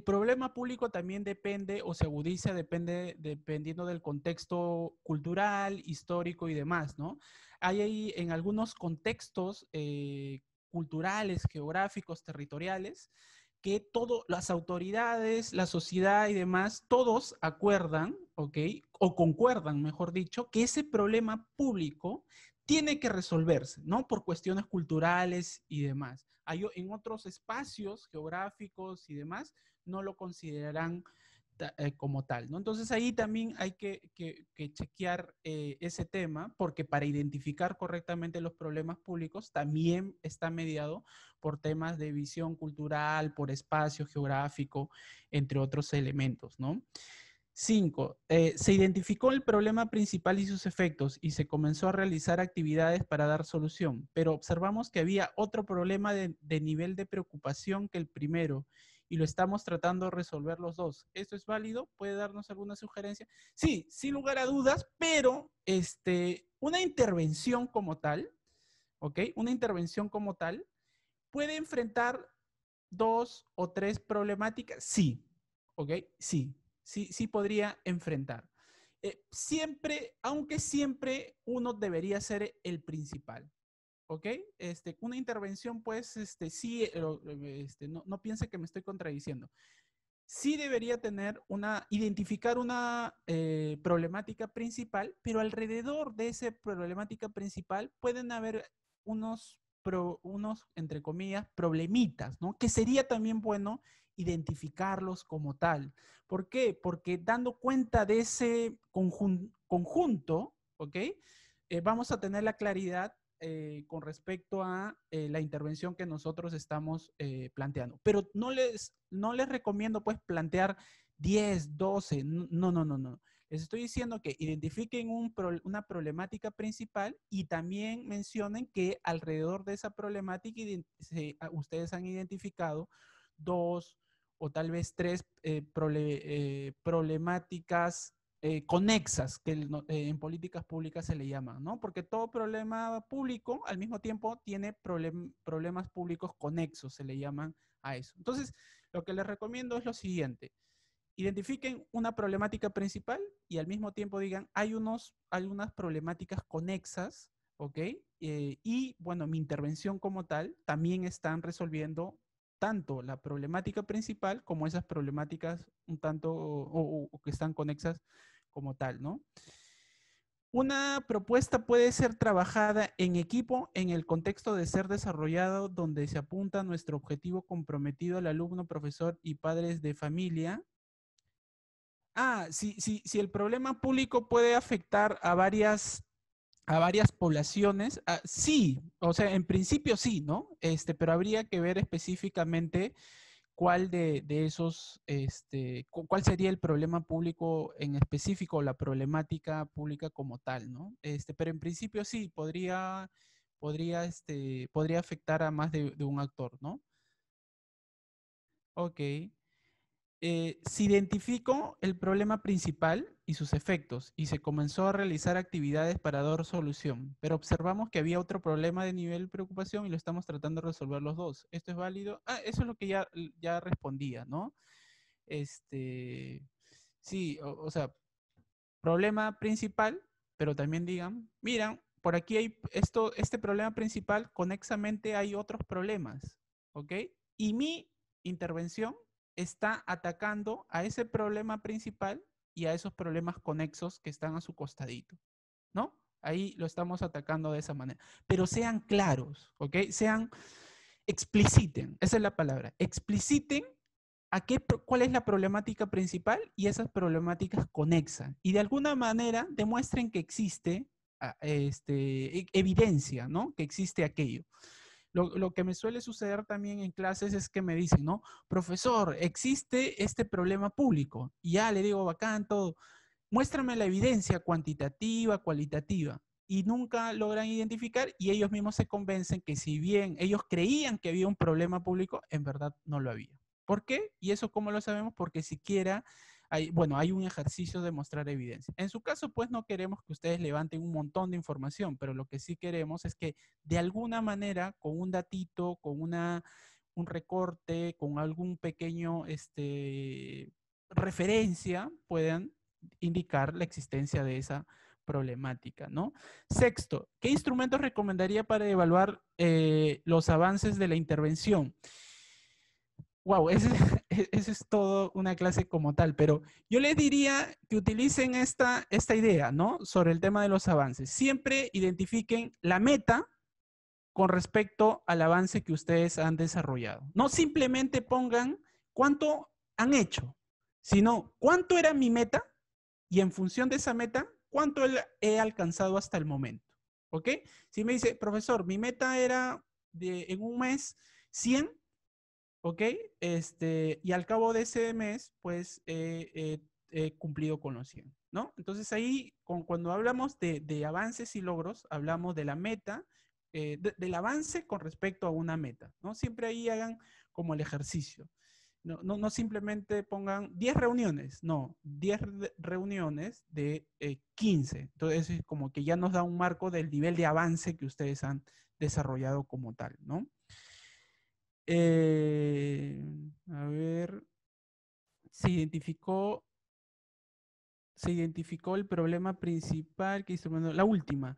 problema público también depende o se agudiza dependiendo del contexto cultural, histórico y demás, ¿no? Hay ahí en algunos contextos culturales, geográficos, territoriales, que las autoridades, la sociedad y demás, todos acuerdan, ¿ok? O concuerdan, mejor dicho, que ese problema público tiene que resolverse, ¿no? Por cuestiones culturales y demás. En otros espacios geográficos y demás no lo considerarán como tal, ¿no? Entonces ahí también hay que chequear ese tema, porque para identificar correctamente los problemas públicos también está mediado por temas de visión cultural, por espacio geográfico, entre otros elementos, ¿no? 5. Se identificó el problema principal y sus efectos y se comenzó a realizar actividades para dar solución, pero observamos que había otro problema de nivel de preocupación que el primero y lo estamos tratando de resolver los dos. ¿Esto es válido? ¿Puede darnos alguna sugerencia? Sí, sin lugar a dudas, pero una intervención como tal, ¿ok? Una intervención como tal puede enfrentar 2 o 3 problemáticas. Sí, ¿ok? Sí. Sí podría enfrentar. Siempre, aunque siempre uno debería ser el principal, ¿ok? Una intervención, pues, sí, no piense que me estoy contradiciendo. Sí debería identificar una problemática principal, pero alrededor de esa problemática principal pueden haber unos, entre comillas, problemitas, ¿no? Que sería también bueno identificarlos como tal. ¿Por qué? Porque dando cuenta de ese conjunto, ¿ok? Vamos a tener la claridad con respecto a la intervención que nosotros estamos planteando. Pero no les recomiendo pues plantear 10, 12, no. Les estoy diciendo que identifiquen una problemática principal y también mencionen que alrededor de esa problemática ustedes han identificado 2 o tal vez 3 problemáticas conexas, que en políticas públicas se le llaman, ¿no? Porque todo problema público al mismo tiempo tiene problemas públicos conexos, se le llaman a eso. Entonces, lo que les recomiendo es lo siguiente. Identifiquen una problemática principal y al mismo tiempo digan, hay algunas problemáticas conexas, ¿ok? Y bueno, mi intervención como tal también están resolviendo tanto la problemática principal como esas problemáticas un tanto o que están conexas como tal, ¿no? Una propuesta puede ser trabajada en equipo en el contexto de ser desarrollado donde se apunta nuestro objetivo comprometido al alumno, profesor y padres de familia. Si el problema público puede afectar a varias poblaciones, sí, o sea, en principio sí, ¿no? Pero habría que ver específicamente cuál de esos, cuál sería el problema público en específico, la problemática pública como tal, ¿no? Pero en principio sí, podría afectar a más de un actor, ¿no? Ok. Se identificó el problema principal y sus efectos y se comenzó a realizar actividades para dar solución, pero observamos que había otro problema de nivel de preocupación y lo estamos tratando de resolver los dos. ¿Esto es válido? Eso es lo que ya respondía, ¿no? Sí, o sea, problema principal, pero también digan, miran, por aquí hay este problema principal, conexamente hay otros problemas, ¿ok? Y mi intervención está atacando a ese problema principal y a esos problemas conexos que están a su costadito, ¿no? Ahí lo estamos atacando de esa manera. Pero sean claros, ¿ok? Expliciten, esa es la palabra, expliciten cuál es la problemática principal y esas problemáticas conexas. Y de alguna manera demuestren que existe evidencia, ¿no? Que existe aquello. Lo que me suele suceder también en clases es que me dicen, ¿no? Profesor, existe este problema público. Y ya le digo, bacán, todo. Muéstrame la evidencia cuantitativa, cualitativa. Y nunca logran identificar y ellos mismos se convencen que si bien ellos creían que había un problema público, en verdad no lo había. ¿Por qué? Y eso ¿cómo lo sabemos? Porque siquiera hay un ejercicio de mostrar evidencia. En su caso, pues no queremos que ustedes levanten un montón de información, pero lo que sí queremos es que de alguna manera, con un datito, con un recorte, con algún pequeño referencia, puedan indicar la existencia de esa problemática, ¿no? Sexto, ¿qué instrumentos recomendaría para evaluar los avances de la intervención? Wow, esa es todo una clase como tal, pero yo les diría que utilicen esta idea, ¿no? Sobre el tema de los avances. Siempre identifiquen la meta con respecto al avance que ustedes han desarrollado. No simplemente pongan cuánto han hecho, sino cuánto era mi meta y en función de esa meta, cuánto he alcanzado hasta el momento. ¿Ok? Si me dice, profesor, mi meta era en un mes 100, ¿ok? Y al cabo de ese mes, pues he cumplido con los 100, ¿no? Entonces ahí, cuando hablamos de avances y logros, hablamos de la meta, del avance con respecto a una meta, ¿no? Siempre ahí hagan como el ejercicio. No simplemente pongan 10 reuniones, no, 10 reuniones de 15. Entonces es como que ya nos da un marco del nivel de avance que ustedes han desarrollado como tal, ¿no? A ver, se identificó el problema principal que hizo, la última.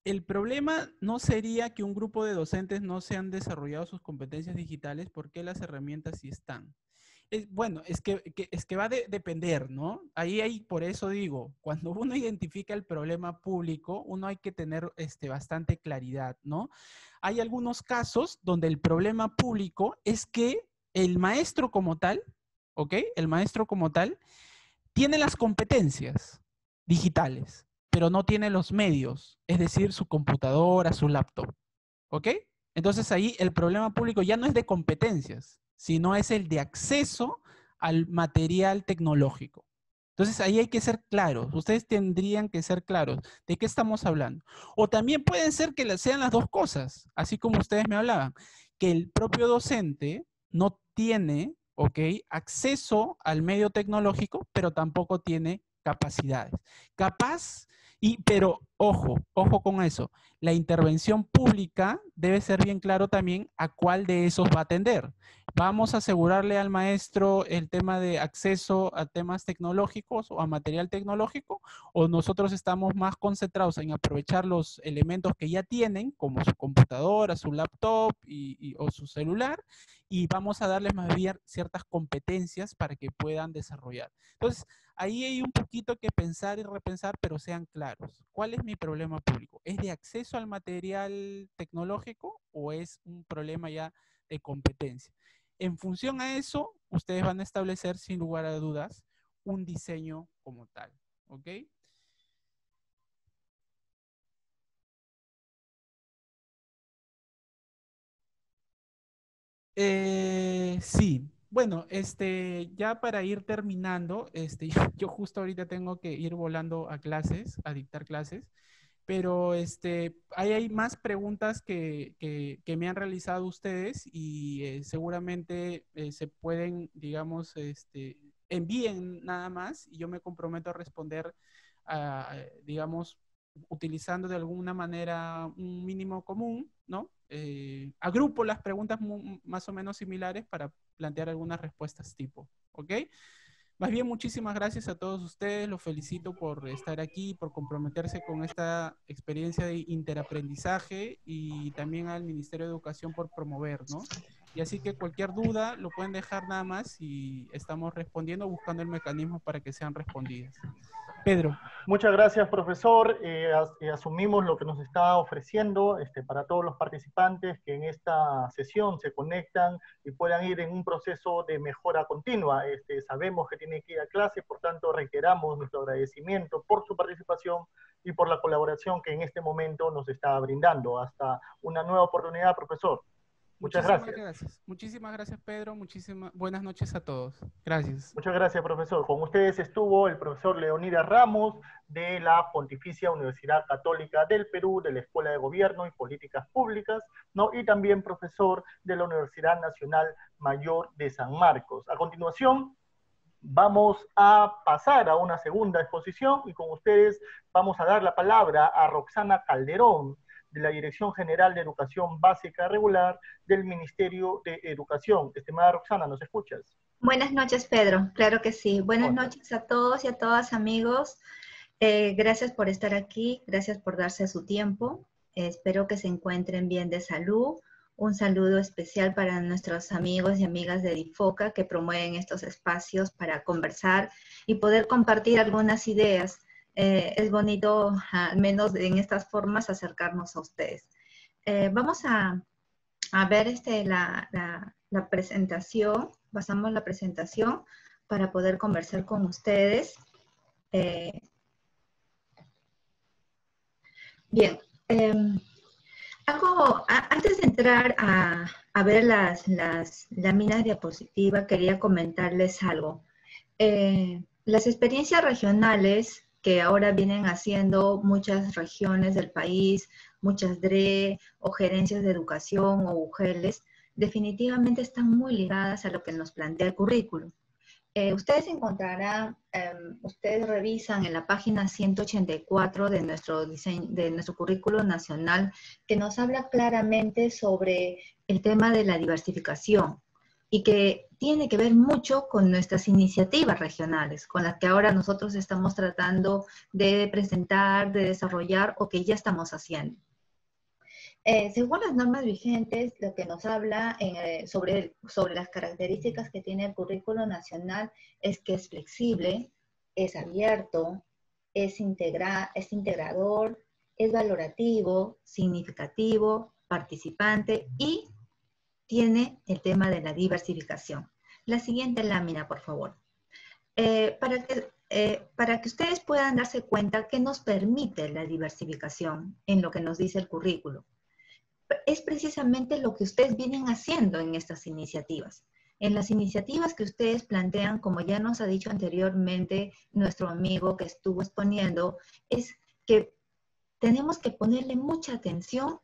El problema no sería que un grupo de docentes no se han desarrollado sus competencias digitales, porque las herramientas sí están. Bueno, es que va a depender, ¿no? Por eso digo, cuando uno identifica el problema público, uno hay que tener bastante claridad, ¿no? Hay algunos casos donde el problema público es que el maestro como tal, ¿ok? El maestro como tal tiene las competencias digitales, pero no tiene los medios, es decir, su computadora, su laptop, ¿ok? Entonces ahí el problema público ya no es de competencias, sino es el de acceso al material tecnológico. Entonces ahí hay que ser claros, ustedes tendrían que ser claros de qué estamos hablando. O también pueden ser que sean las dos cosas, así como ustedes me hablaban, que el propio docente no tiene, ¿ok?, acceso al medio tecnológico, pero tampoco tiene capacidades. Pero ojo con eso, la intervención pública debe ser bien claro también a cuál de esos va a atender. ¿Vamos a asegurarle al maestro el tema de acceso a temas tecnológicos o a material tecnológico? ¿O nosotros estamos más concentrados en aprovechar los elementos que ya tienen, como su computadora, su laptop o su celular, y vamos a darles más bien ciertas competencias para que puedan desarrollar? Entonces, ahí hay un poquito que pensar y repensar, pero sean claros. ¿Cuál es mi problema público? ¿Es de acceso al material tecnológico o es un problema ya de competencia? En función a eso, ustedes van a establecer, sin lugar a dudas, un diseño como tal, ¿ok? Sí, bueno, ya para ir terminando, yo justo ahorita tengo que ir volando a clases, a dictar clases, pero ahí hay más preguntas que me han realizado ustedes y seguramente se pueden, digamos, envíen nada más y yo me comprometo a responder, digamos, utilizando de alguna manera un mínimo común, ¿no? Agrupo las preguntas más o menos similares para plantear algunas respuestas tipo, ¿ok? Más bien, muchísimas gracias a todos ustedes, los felicito por estar aquí, por comprometerse con esta experiencia de interaprendizaje y también al Ministerio de Educación por promover, ¿no? Y así que cualquier duda lo pueden dejar nada más y estamos respondiendo, buscando el mecanismo para que sean respondidas. Pedro. Muchas gracias, profesor. Asumimos lo que nos está ofreciendo para todos los participantes que en esta sesión se conectan y puedan ir en un proceso de mejora continua. Sabemos que tienen que ir a clase, por tanto reiteramos nuestro agradecimiento por su participación y por la colaboración que en este momento nos está brindando. Hasta una nueva oportunidad, profesor. Muchas gracias. Muchísimas gracias, Pedro. Buenas noches a todos. Gracias. Muchas gracias, profesor. Con ustedes estuvo el profesor Leonidas Ramos de la Pontificia Universidad Católica del Perú, de la Escuela de Gobierno y Políticas Públicas, ¿no? Y también profesor de la Universidad Nacional Mayor de San Marcos. A continuación, vamos a pasar a una segunda exposición y con ustedes vamos a dar la palabra a Roxana Calderón, de la Dirección General de Educación Básica Regular del Ministerio de Educación. Estimada Roxana, ¿nos escuchas? Buenas noches, Pedro. Claro que sí. Buenas noches a todos y a todas, amigos. Gracias por estar aquí, gracias por darse su tiempo. Espero que se encuentren bien de salud. Un saludo especial para nuestros amigos y amigas de DIFOCA que promueven estos espacios para conversar y poder compartir algunas ideas. Es bonito, al menos en estas formas, acercarnos a ustedes. Vamos a ver la presentación. Pasamos la presentación para poder conversar con ustedes. Bien. Antes de entrar a ver las láminas diapositivas, quería comentarles algo. Las experiencias regionales que ahora vienen haciendo muchas regiones del país, muchas DRE o gerencias de educación o UGELes, definitivamente están muy ligadas a lo que nos plantea el currículum. Ustedes encontrarán, ustedes revisan en la página 184 de nuestro currículum nacional, que nos habla claramente sobre el tema de la diversificación y que tiene que ver mucho con nuestras iniciativas regionales, con las que ahora nosotros estamos tratando de presentar, de desarrollar o que ya estamos haciendo. Según las normas vigentes, lo que nos habla sobre las características que tiene el currículo nacional es que es flexible, es abierto, es integrador, es valorativo, significativo, participante y tiene el tema de la diversificación. La siguiente lámina, por favor. Para que ustedes puedan darse cuenta que nos permite la diversificación en lo que nos dice el currículo. Es precisamente lo que ustedes vienen haciendo en estas iniciativas. En las iniciativas que ustedes plantean, como ya nos ha dicho anteriormente nuestro amigo que estuvo exponiendo, es que tenemos que ponerle mucha atención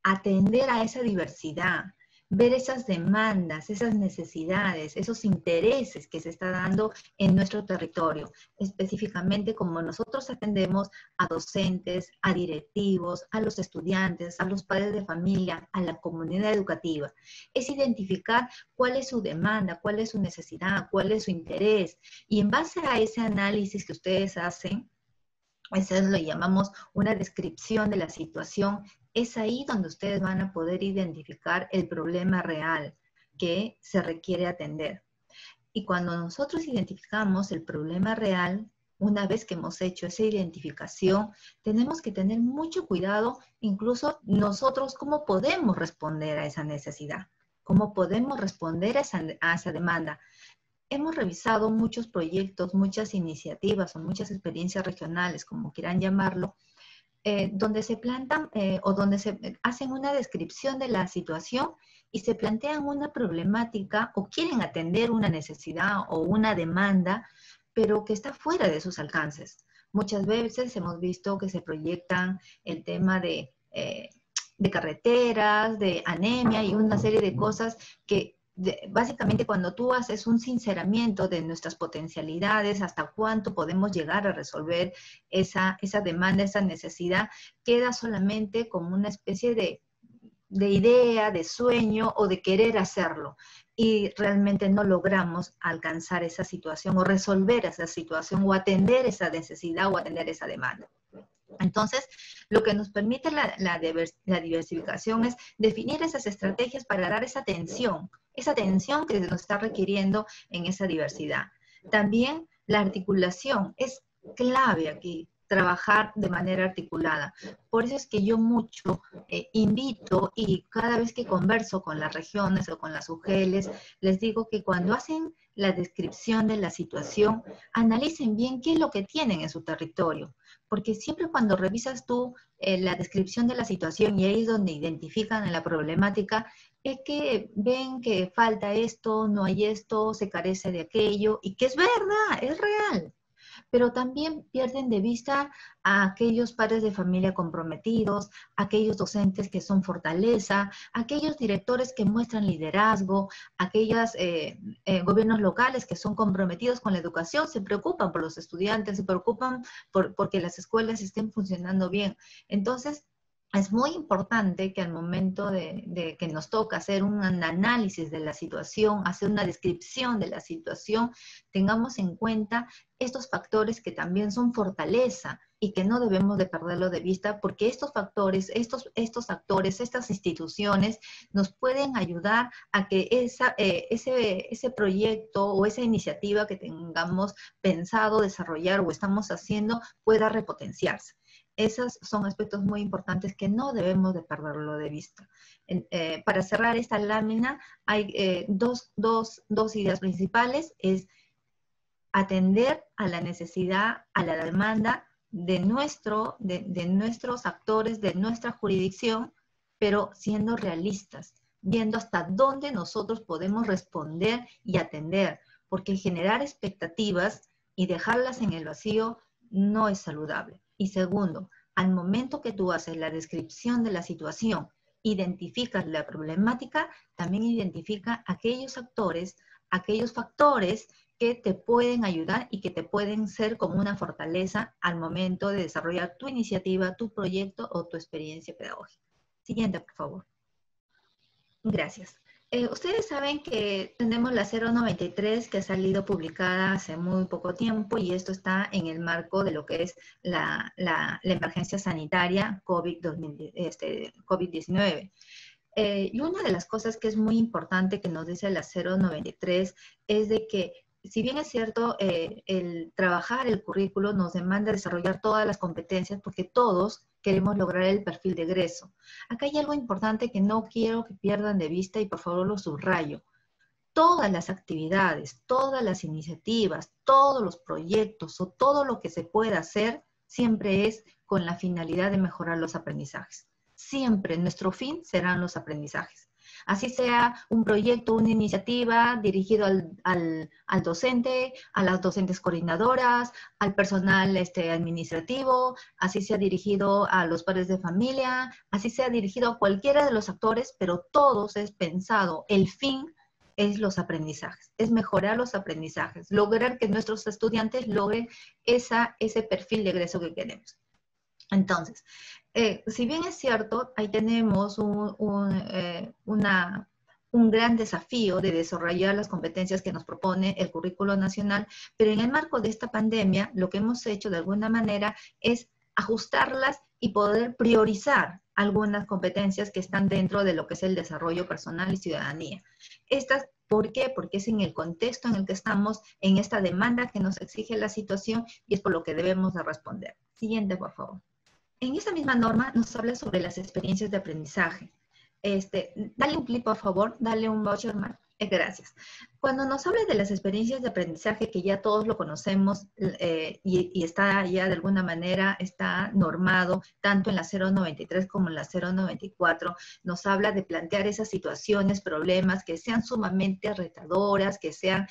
a atender a esa diversidad, ver esas demandas, esas necesidades, esos intereses que se está dando en nuestro territorio, específicamente como nosotros atendemos a docentes, a directivos, a los estudiantes, a los padres de familia, a la comunidad educativa. Es identificar cuál es su demanda, cuál es su necesidad, cuál es su interés, y en base a ese análisis que ustedes hacen, eso lo llamamos una descripción de la situación. Es ahí donde ustedes van a poder identificar el problema real que se requiere atender. Y cuando nosotros identificamos el problema real, una vez que hemos hecho esa identificación, tenemos que tener mucho cuidado, incluso nosotros, cómo podemos responder a esa necesidad, cómo podemos responder a esa demanda. Hemos revisado muchos proyectos, muchas iniciativas o muchas experiencias regionales, como quieran llamarlo, donde se plantan o donde se hacen una descripción de la situación y se plantean una problemática o quieren atender una necesidad o una demanda, pero que está fuera de sus alcances. Muchas veces hemos visto que se proyectan el tema de carreteras, de anemia y una serie de cosas que básicamente cuando tú haces un sinceramiento de nuestras potencialidades, hasta cuánto podemos llegar a resolver esa demanda, esa necesidad, queda solamente como una especie de idea, de sueño o de querer hacerlo. Y realmente no logramos alcanzar esa situación o resolver esa situación o atender esa necesidad o atender esa demanda. Entonces, lo que nos permite la diversificación es definir esas estrategias para dar esa atención que nos está requiriendo en esa diversidad. También la articulación es clave aquí, trabajar de manera articulada. Por eso es que yo mucho invito y cada vez que converso con las regiones o con las UGELs, les digo que cuando hacen la descripción de la situación, analicen bien qué es lo que tienen en su territorio. Porque siempre cuando revisas tú la descripción de la situación y ahí es donde identifican la problemática, es que ven que falta esto, no hay esto, se carece de aquello, y que es verdad, es real. Pero también pierden de vista a aquellos padres de familia comprometidos, aquellos docentes que son fortaleza, aquellos directores que muestran liderazgo, aquellos gobiernos locales que son comprometidos con la educación, se preocupan por los estudiantes, se preocupan porque las escuelas estén funcionando bien. Entonces, es muy importante que al momento de que nos toca hacer un análisis de la situación, hacer una descripción de la situación, tengamos en cuenta estos factores que también son fortaleza y que no debemos de perderlo de vista porque estos factores, estos actores, estas instituciones nos pueden ayudar a que ese proyecto o esa iniciativa que tengamos pensado desarrollar o estamos haciendo pueda repotenciarse. Esos son aspectos muy importantes que no debemos de perderlo de vista. Para cerrar esta lámina, hay dos ideas principales. Es atender a la necesidad, a la demanda de nuestros actores, de nuestra jurisdicción, pero siendo realistas, viendo hasta dónde nosotros podemos responder y atender, porque generar expectativas y dejarlas en el vacío no es saludable. Y segundo, al momento que tú haces la descripción de la situación, identificas la problemática, también identifica aquellos actores, aquellos factores que te pueden ayudar y que te pueden ser como una fortaleza al momento de desarrollar tu iniciativa, tu proyecto o tu experiencia pedagógica. Siguiente, por favor. Gracias. Ustedes saben que tenemos la 093 que ha salido publicada hace muy poco tiempo y esto está en el marco de lo que es la emergencia sanitaria COVID-19. Y una de las cosas que es muy importante que nos dice la 093 es de que si bien es cierto, el trabajar el currículo nos demanda desarrollar todas las competencias porque todos queremos lograr el perfil de egreso. Acá hay algo importante que no quiero que pierdan de vista y por favor lo subrayo. Todas las actividades, todas las iniciativas, todos los proyectos o todo lo que se pueda hacer siempre es con la finalidad de mejorar los aprendizajes. Siempre nuestro fin serán los aprendizajes. Así sea un proyecto, una iniciativa dirigido al docente, a las docentes coordinadoras, al personal administrativo, así sea dirigido a los padres de familia, así sea dirigido a cualquiera de los actores, pero todos es pensado, el fin es los aprendizajes, es mejorar los aprendizajes, lograr que nuestros estudiantes logren ese perfil de egreso que queremos. Entonces, si bien es cierto, ahí tenemos un gran desafío de desarrollar las competencias que nos propone el currículo nacional, pero en el marco de esta pandemia, lo que hemos hecho de alguna manera es ajustarlas y poder priorizar algunas competencias que están dentro de lo que es el desarrollo personal y ciudadanía. ¿Por qué? Porque es en el contexto en el que estamos, en esta demanda que nos exige la situación y es por lo que debemos de responder. Siguiente, por favor. En esta misma norma nos habla sobre las experiencias de aprendizaje. Dale un clic, por favor, dale un voucher más. Gracias. Cuando nos habla de las experiencias de aprendizaje, que ya todos lo conocemos y está ya de alguna manera, está normado, tanto en la 093 como en la 094, nos habla de plantear esas situaciones, problemas que sean sumamente retadoras, que sean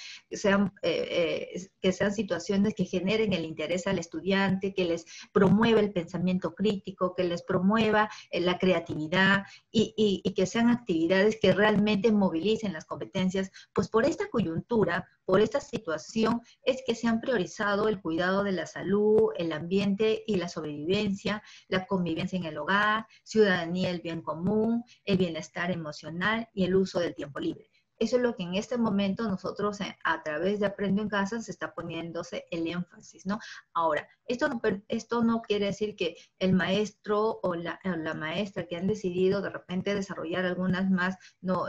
situaciones que generen el interés al estudiante, que les promueva el pensamiento crítico, que les promueva la creatividad y que sean actividades que realmente movilicen las competencias, pues por esta coyuntura, por esta situación, es que se han priorizado el cuidado de la salud, el ambiente y la sobrevivencia, la convivencia en el hogar, ciudadanía, el bien común, el bienestar emocional y el uso del tiempo libre. Eso es lo que en este momento nosotros a través de Aprendo en Casa se está poniéndose el énfasis, ¿no? Ahora, esto no quiere decir que el maestro o la maestra que han decidido de repente desarrollar algunas más no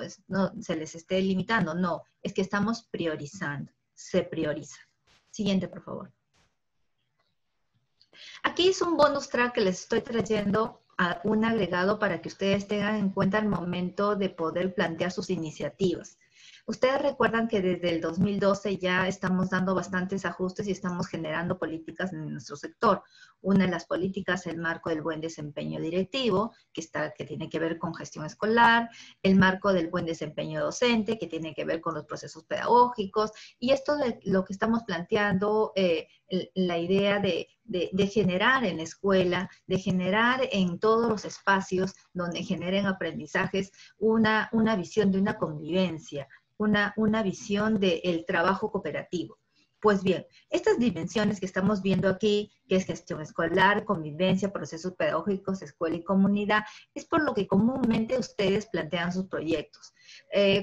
se les esté limitando, no, es que estamos priorizando, se prioriza. Siguiente, por favor. Aquí es un bonus track que les estoy trayendo a un agregado para que ustedes tengan en cuenta al momento de poder plantear sus iniciativas. Ustedes recuerdan que desde el 2012 ya estamos dando bastantes ajustes y estamos generando políticas en nuestro sector. Una de las políticas es el marco del buen desempeño directivo, que tiene que ver con gestión escolar, el marco del buen desempeño docente, que tiene que ver con los procesos pedagógicos, y esto de lo que estamos planteando, la idea de generar en la escuela, de generar en todos los espacios donde generen aprendizajes una visión de una convivencia, una visión del trabajo cooperativo. Pues bien, estas dimensiones que estamos viendo aquí, que es gestión escolar, convivencia, procesos pedagógicos, escuela y comunidad, es por lo que comúnmente ustedes plantean sus proyectos.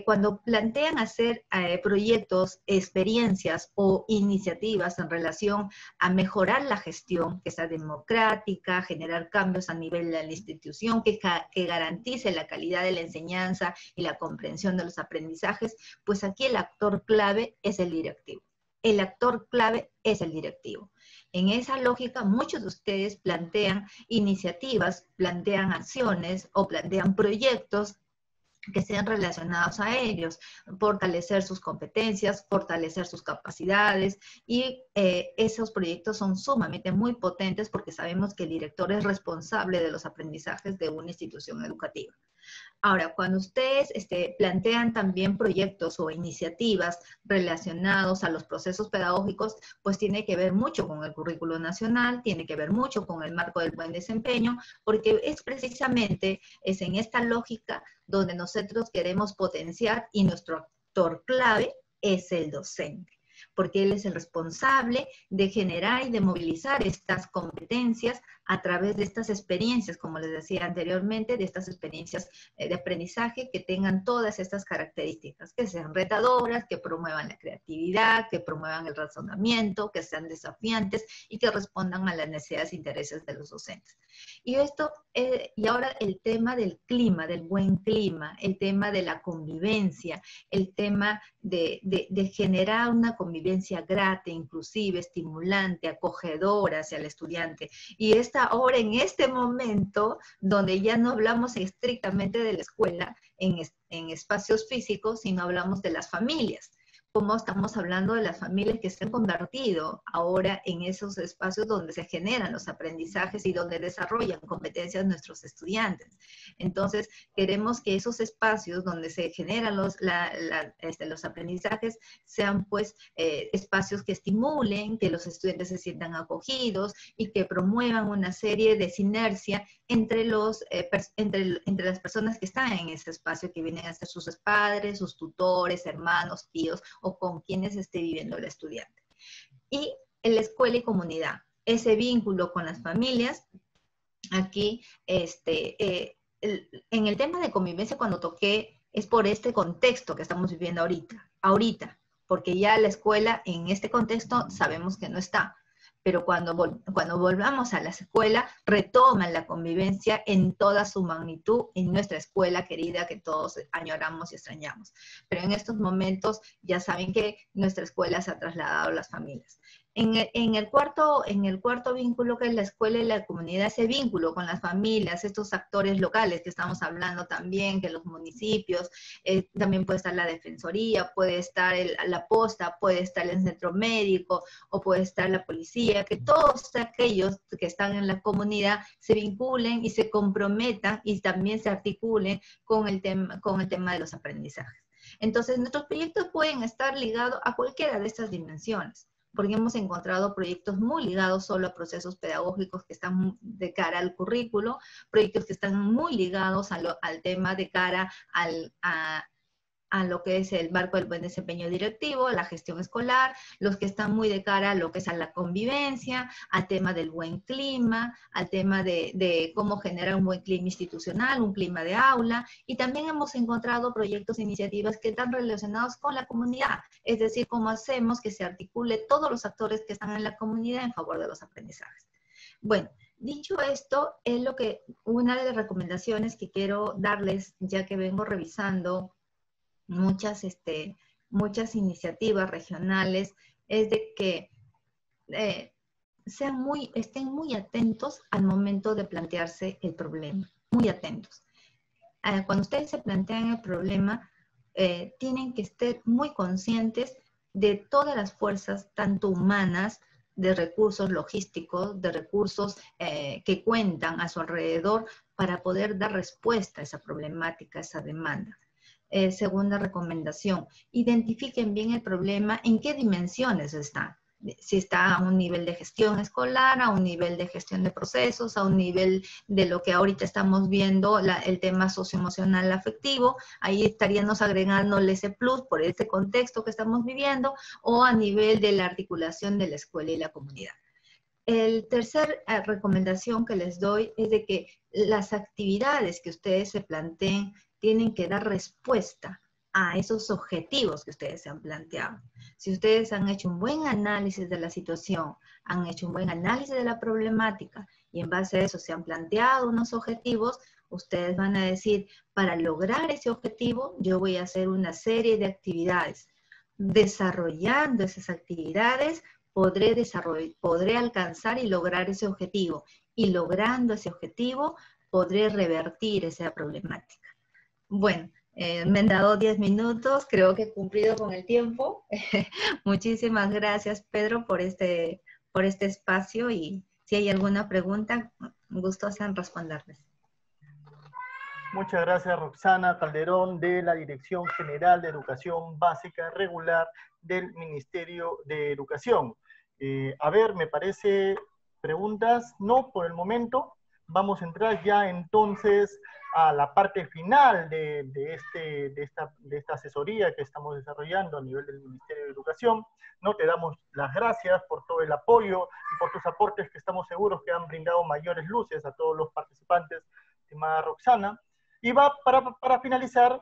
Cuando plantean hacer proyectos, experiencias o iniciativas en relación a mejorar la gestión, que sea democrática, generar cambios a nivel de la institución, que garantice la calidad de la enseñanza y la comprensión de los aprendizajes, pues aquí el actor clave es el directivo. El actor clave es el directivo. En esa lógica, muchos de ustedes plantean iniciativas, plantean acciones o plantean proyectos que sean relacionados a ellos, fortalecer sus competencias, fortalecer sus capacidades, y esos proyectos son sumamente muy potentes porque sabemos que el director es responsable de los aprendizajes de una institución educativa. Ahora, cuando ustedes plantean también proyectos o iniciativas relacionados a los procesos pedagógicos, pues tiene que ver mucho con el currículo nacional, tiene que ver mucho con el marco del buen desempeño, porque es precisamente en esta lógica donde nosotros queremos potenciar y nuestro actor clave es el docente, porque él es el responsable de generar y de movilizar estas competencias a través de estas experiencias, como les decía anteriormente, de estas experiencias de aprendizaje que tengan todas estas características, que sean retadoras, que promuevan la creatividad, que promuevan el razonamiento, que sean desafiantes y que respondan a las necesidades e intereses de los docentes. Y ahora el tema del clima, del buen clima, el tema de la convivencia, el tema de generar una convivencia grata, inclusive, estimulante, acogedora hacia el estudiante. Y ahora en este momento, donde ya no hablamos estrictamente de la escuela en espacios físicos, sino hablamos de las familias. cómo estamos hablando de las familias que se han convertido ahora en esos espacios donde se generan los aprendizajes y donde desarrollan competencias nuestros estudiantes. Entonces, queremos que esos espacios donde se generan los aprendizajes sean pues espacios que estimulen, que los estudiantes se sientan acogidos y que promuevan una serie de sinergia entre las personas que están en ese espacio, que vienen a ser sus padres, sus tutores, hermanos, tíos, o con quienes esté viviendo el estudiante. Y en la escuela y comunidad, ese vínculo con las familias, aquí, en el tema de convivencia cuando toqué, es por este contexto que estamos viviendo ahorita, porque ya la escuela en este contexto sabemos que no está. Pero cuando volvamos a la escuela, retoman la convivencia en toda su magnitud en nuestra escuela querida que todos añoramos y extrañamos. Pero en estos momentos ya saben que nuestra escuela se ha trasladado a las familias. En el cuarto vínculo, que es la escuela y la comunidad, ese vínculo con las familias, estos actores locales que estamos hablando también, que los municipios, también puede estar la defensoría, puede estar la posta, puede estar el centro médico, o puede estar la policía, que todos aquellos que están en la comunidad se vinculen y se comprometan y también se articulen con el tema de los aprendizajes. Entonces, nuestros proyectos pueden estar ligados a cualquiera de estas dimensiones, porque hemos encontrado proyectos muy ligados solo a procesos pedagógicos que están de cara al currículo, proyectos que están muy ligados al tema de cara a lo que es el marco del buen desempeño directivo, la gestión escolar, los que están muy de cara a lo que es a la convivencia, al tema del buen clima, al tema de cómo generar un buen clima institucional, un clima de aula, y también hemos encontrado proyectos e iniciativas que están relacionados con la comunidad, es decir, cómo hacemos que se articule todos los actores que están en la comunidad en favor de los aprendizajes. Bueno, dicho esto, es una de las recomendaciones que quiero darles, ya que vengo revisando muchas iniciativas regionales, es de que estén muy atentos al momento de plantearse el problema, muy atentos. Cuando ustedes se plantean el problema, tienen que estar muy conscientes de todas las fuerzas, tanto humanas, de recursos logísticos, de recursos que cuentan a su alrededor para poder dar respuesta a esa problemática, a esa demanda. Segunda recomendación, identifiquen bien el problema, en qué dimensiones está. Si está a un nivel de gestión escolar, a un nivel de gestión de procesos, a un nivel de lo que ahorita estamos viendo, el tema socioemocional afectivo, ahí estaríamos agregándole ese plus por este contexto que estamos viviendo, o a nivel de la articulación de la escuela y la comunidad. El tercer recomendación que les doy es de que las actividades que ustedes se planteen tienen que dar respuesta a esos objetivos que ustedes se han planteado. Si ustedes han hecho un buen análisis de la situación, han hecho un buen análisis de la problemática y en base a eso se han planteado unos objetivos, ustedes van a decir, para lograr ese objetivo yo voy a hacer una serie de actividades. Desarrollando esas actividades podré alcanzar y lograr ese objetivo. Y logrando ese objetivo podré revertir esa problemática. Bueno, me han dado 10 minutos, creo que he cumplido con el tiempo. Muchísimas gracias, Pedro, por este espacio, y si hay alguna pregunta, gustosa en responderles. Muchas gracias, Roxana Calderón, de la Dirección General de Educación Básica Regular del Ministerio de Educación. A ver, me parece, preguntas, no, por el momento. Vamos a entrar ya entonces a la parte final de esta asesoría que estamos desarrollando a nivel del Ministerio de Educación. ¿No? Te damos las gracias por todo el apoyo y por tus aportes, que estamos seguros que han brindado mayores luces a todos los participantes, estimada Roxana. Y para finalizar,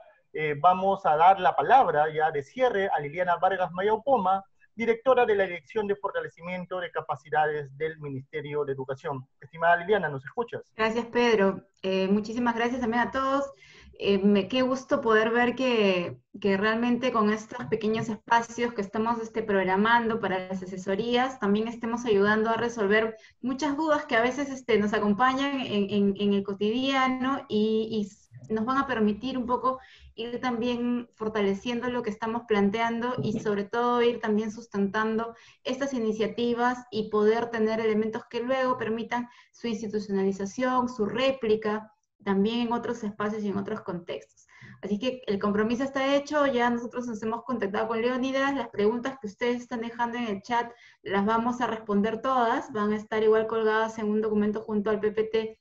vamos a dar la palabra ya de cierre a Liliana Vargas Mayaupoma, directora de la Dirección de Fortalecimiento de Capacidades del Ministerio de Educación. Estimada Liliana, ¿nos escuchas? Gracias, Pedro. Muchísimas gracias también a todos. Qué gusto poder ver que realmente con estos pequeños espacios que estamos programando para las asesorías, también estemos ayudando a resolver muchas dudas que a veces nos acompañan en el cotidiano y nos van a permitir un poco ir también fortaleciendo lo que estamos planteando y sobre todo ir también sustentando estas iniciativas y poder tener elementos que luego permitan su institucionalización, su réplica, también en otros espacios y en otros contextos. Así que el compromiso está hecho, ya nosotros nos hemos contactado con Leónidas, las preguntas que ustedes están dejando en el chat las vamos a responder todas, van a estar igual colgadas en un documento junto al PPT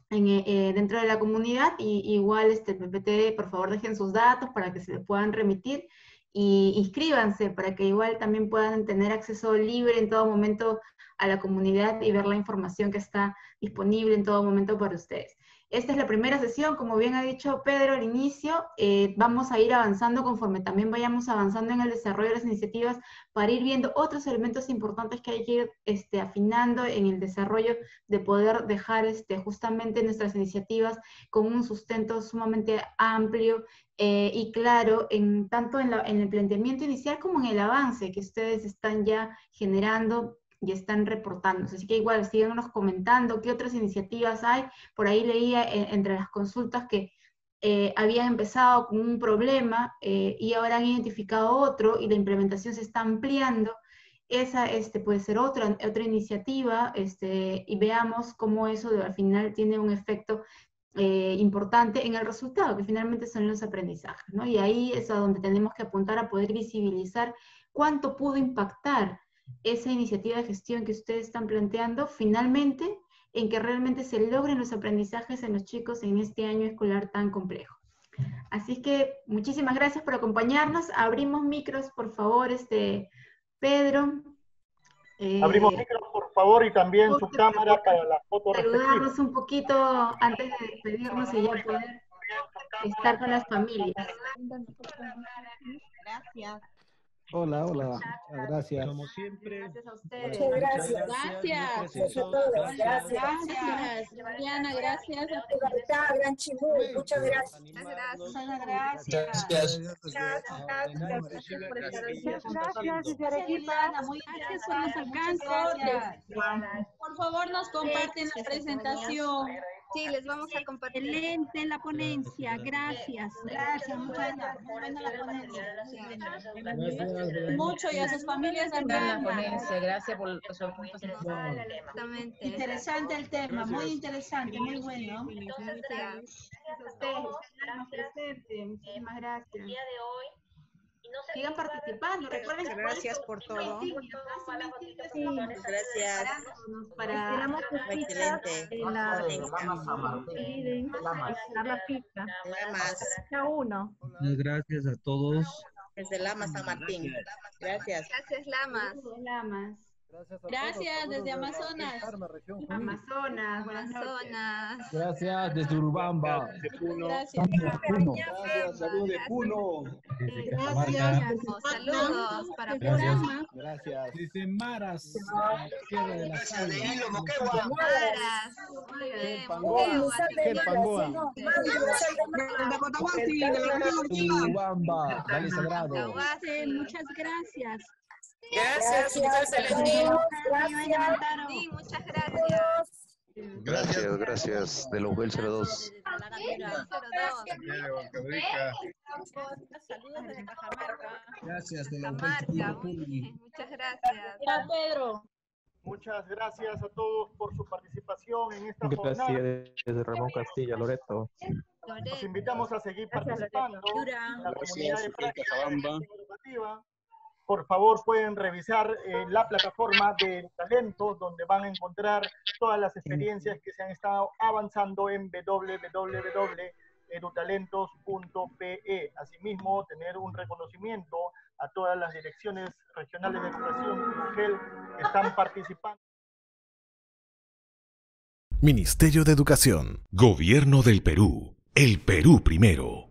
dentro de la comunidad, y igual el PPT, por favor dejen sus datos para que se les puedan remitir, y inscríbanse para que igual también puedan tener acceso libre en todo momento a la comunidad y ver la información que está disponible en todo momento para ustedes. Esta es la primera sesión, como bien ha dicho Pedro al inicio, vamos a ir avanzando conforme también vayamos avanzando en el desarrollo de las iniciativas para ir viendo otros elementos importantes que hay que ir afinando en el desarrollo de poder dejar justamente nuestras iniciativas con un sustento sumamente amplio y claro, tanto en el planteamiento inicial como en el avance que ustedes están ya generando y están reportando. Así que igual, síganos comentando qué otras iniciativas hay. Por ahí leía entre las consultas que habían empezado con un problema y ahora han identificado otro y la implementación se está ampliando. Esa puede ser otra iniciativa y veamos cómo eso al final tiene un efecto importante en el resultado, que finalmente son los aprendizajes, ¿no? Y ahí es a donde tenemos que apuntar a poder visibilizar cuánto pudo impactar esa iniciativa de gestión que ustedes están planteando, finalmente, en que realmente se logren los aprendizajes en los chicos en este año escolar tan complejo. Así que, muchísimas gracias por acompañarnos. Abrimos micros, por favor, Pedro. Abrimos micros, por favor, y también su cámara para la foto respectiva. Saludarnos un poquito antes de despedirnos y ya poder estar con las familias. Gracias. Hola, muchas gracias. Como siempre. Gracias a ustedes. Muchas gracias. Gracias a todos. Gracias. Diana, gracias. Gran Chimú, muchas gracias. Gracias. Gracias por estar aquí. Gracias por los alcances. Por favor, nos comparten la presentación. Sí, les vamos a compartir. Excelente la ponencia, gracias. Gracias, muchas gracias. buena la ponencia. Mucho y a sus familias también. La ponencia, gracias por los puntos. Exactamente. Interesante el tema, muy interesante, muy bueno. Gracias a ustedes, presente. Muchísimas gracias. Sigan participando, recuerden. Gracias por todo. Gracias. Esperamos sus citas en la pista. Cada uno. Gracias a todos. Desde Lama San Martín. Gracias. Gracias, Lamas. Gracias, desde Amazonas. Amazonas. Gracias desde Urubamba. Gracias. Gracias, saludos de Puno. Gracias. Saludos para Puno. Gracias. Desde Maras, Sierra de la Sal. Urubamba, Valle Sagrado. Muchas gracias. Gracias, muchas gracias. Gracias, de los Bel 02. Saludos desde Cajamarca. Gracias, de los Muchas gracias. Pedro. Muchas gracias a todos por su participación en esta Gracias, jornada. desde Ramón Castilla, Loreto. Los invitamos a seguir participando en la comunidad de práctica educativa. Por favor, pueden revisar la plataforma de talentos, donde van a encontrar todas las experiencias que se han estado avanzando en www.edutalentos.pe. Asimismo, tener un reconocimiento a todas las direcciones regionales de educación que están participando. Ministerio de Educación. Gobierno del Perú. El Perú primero.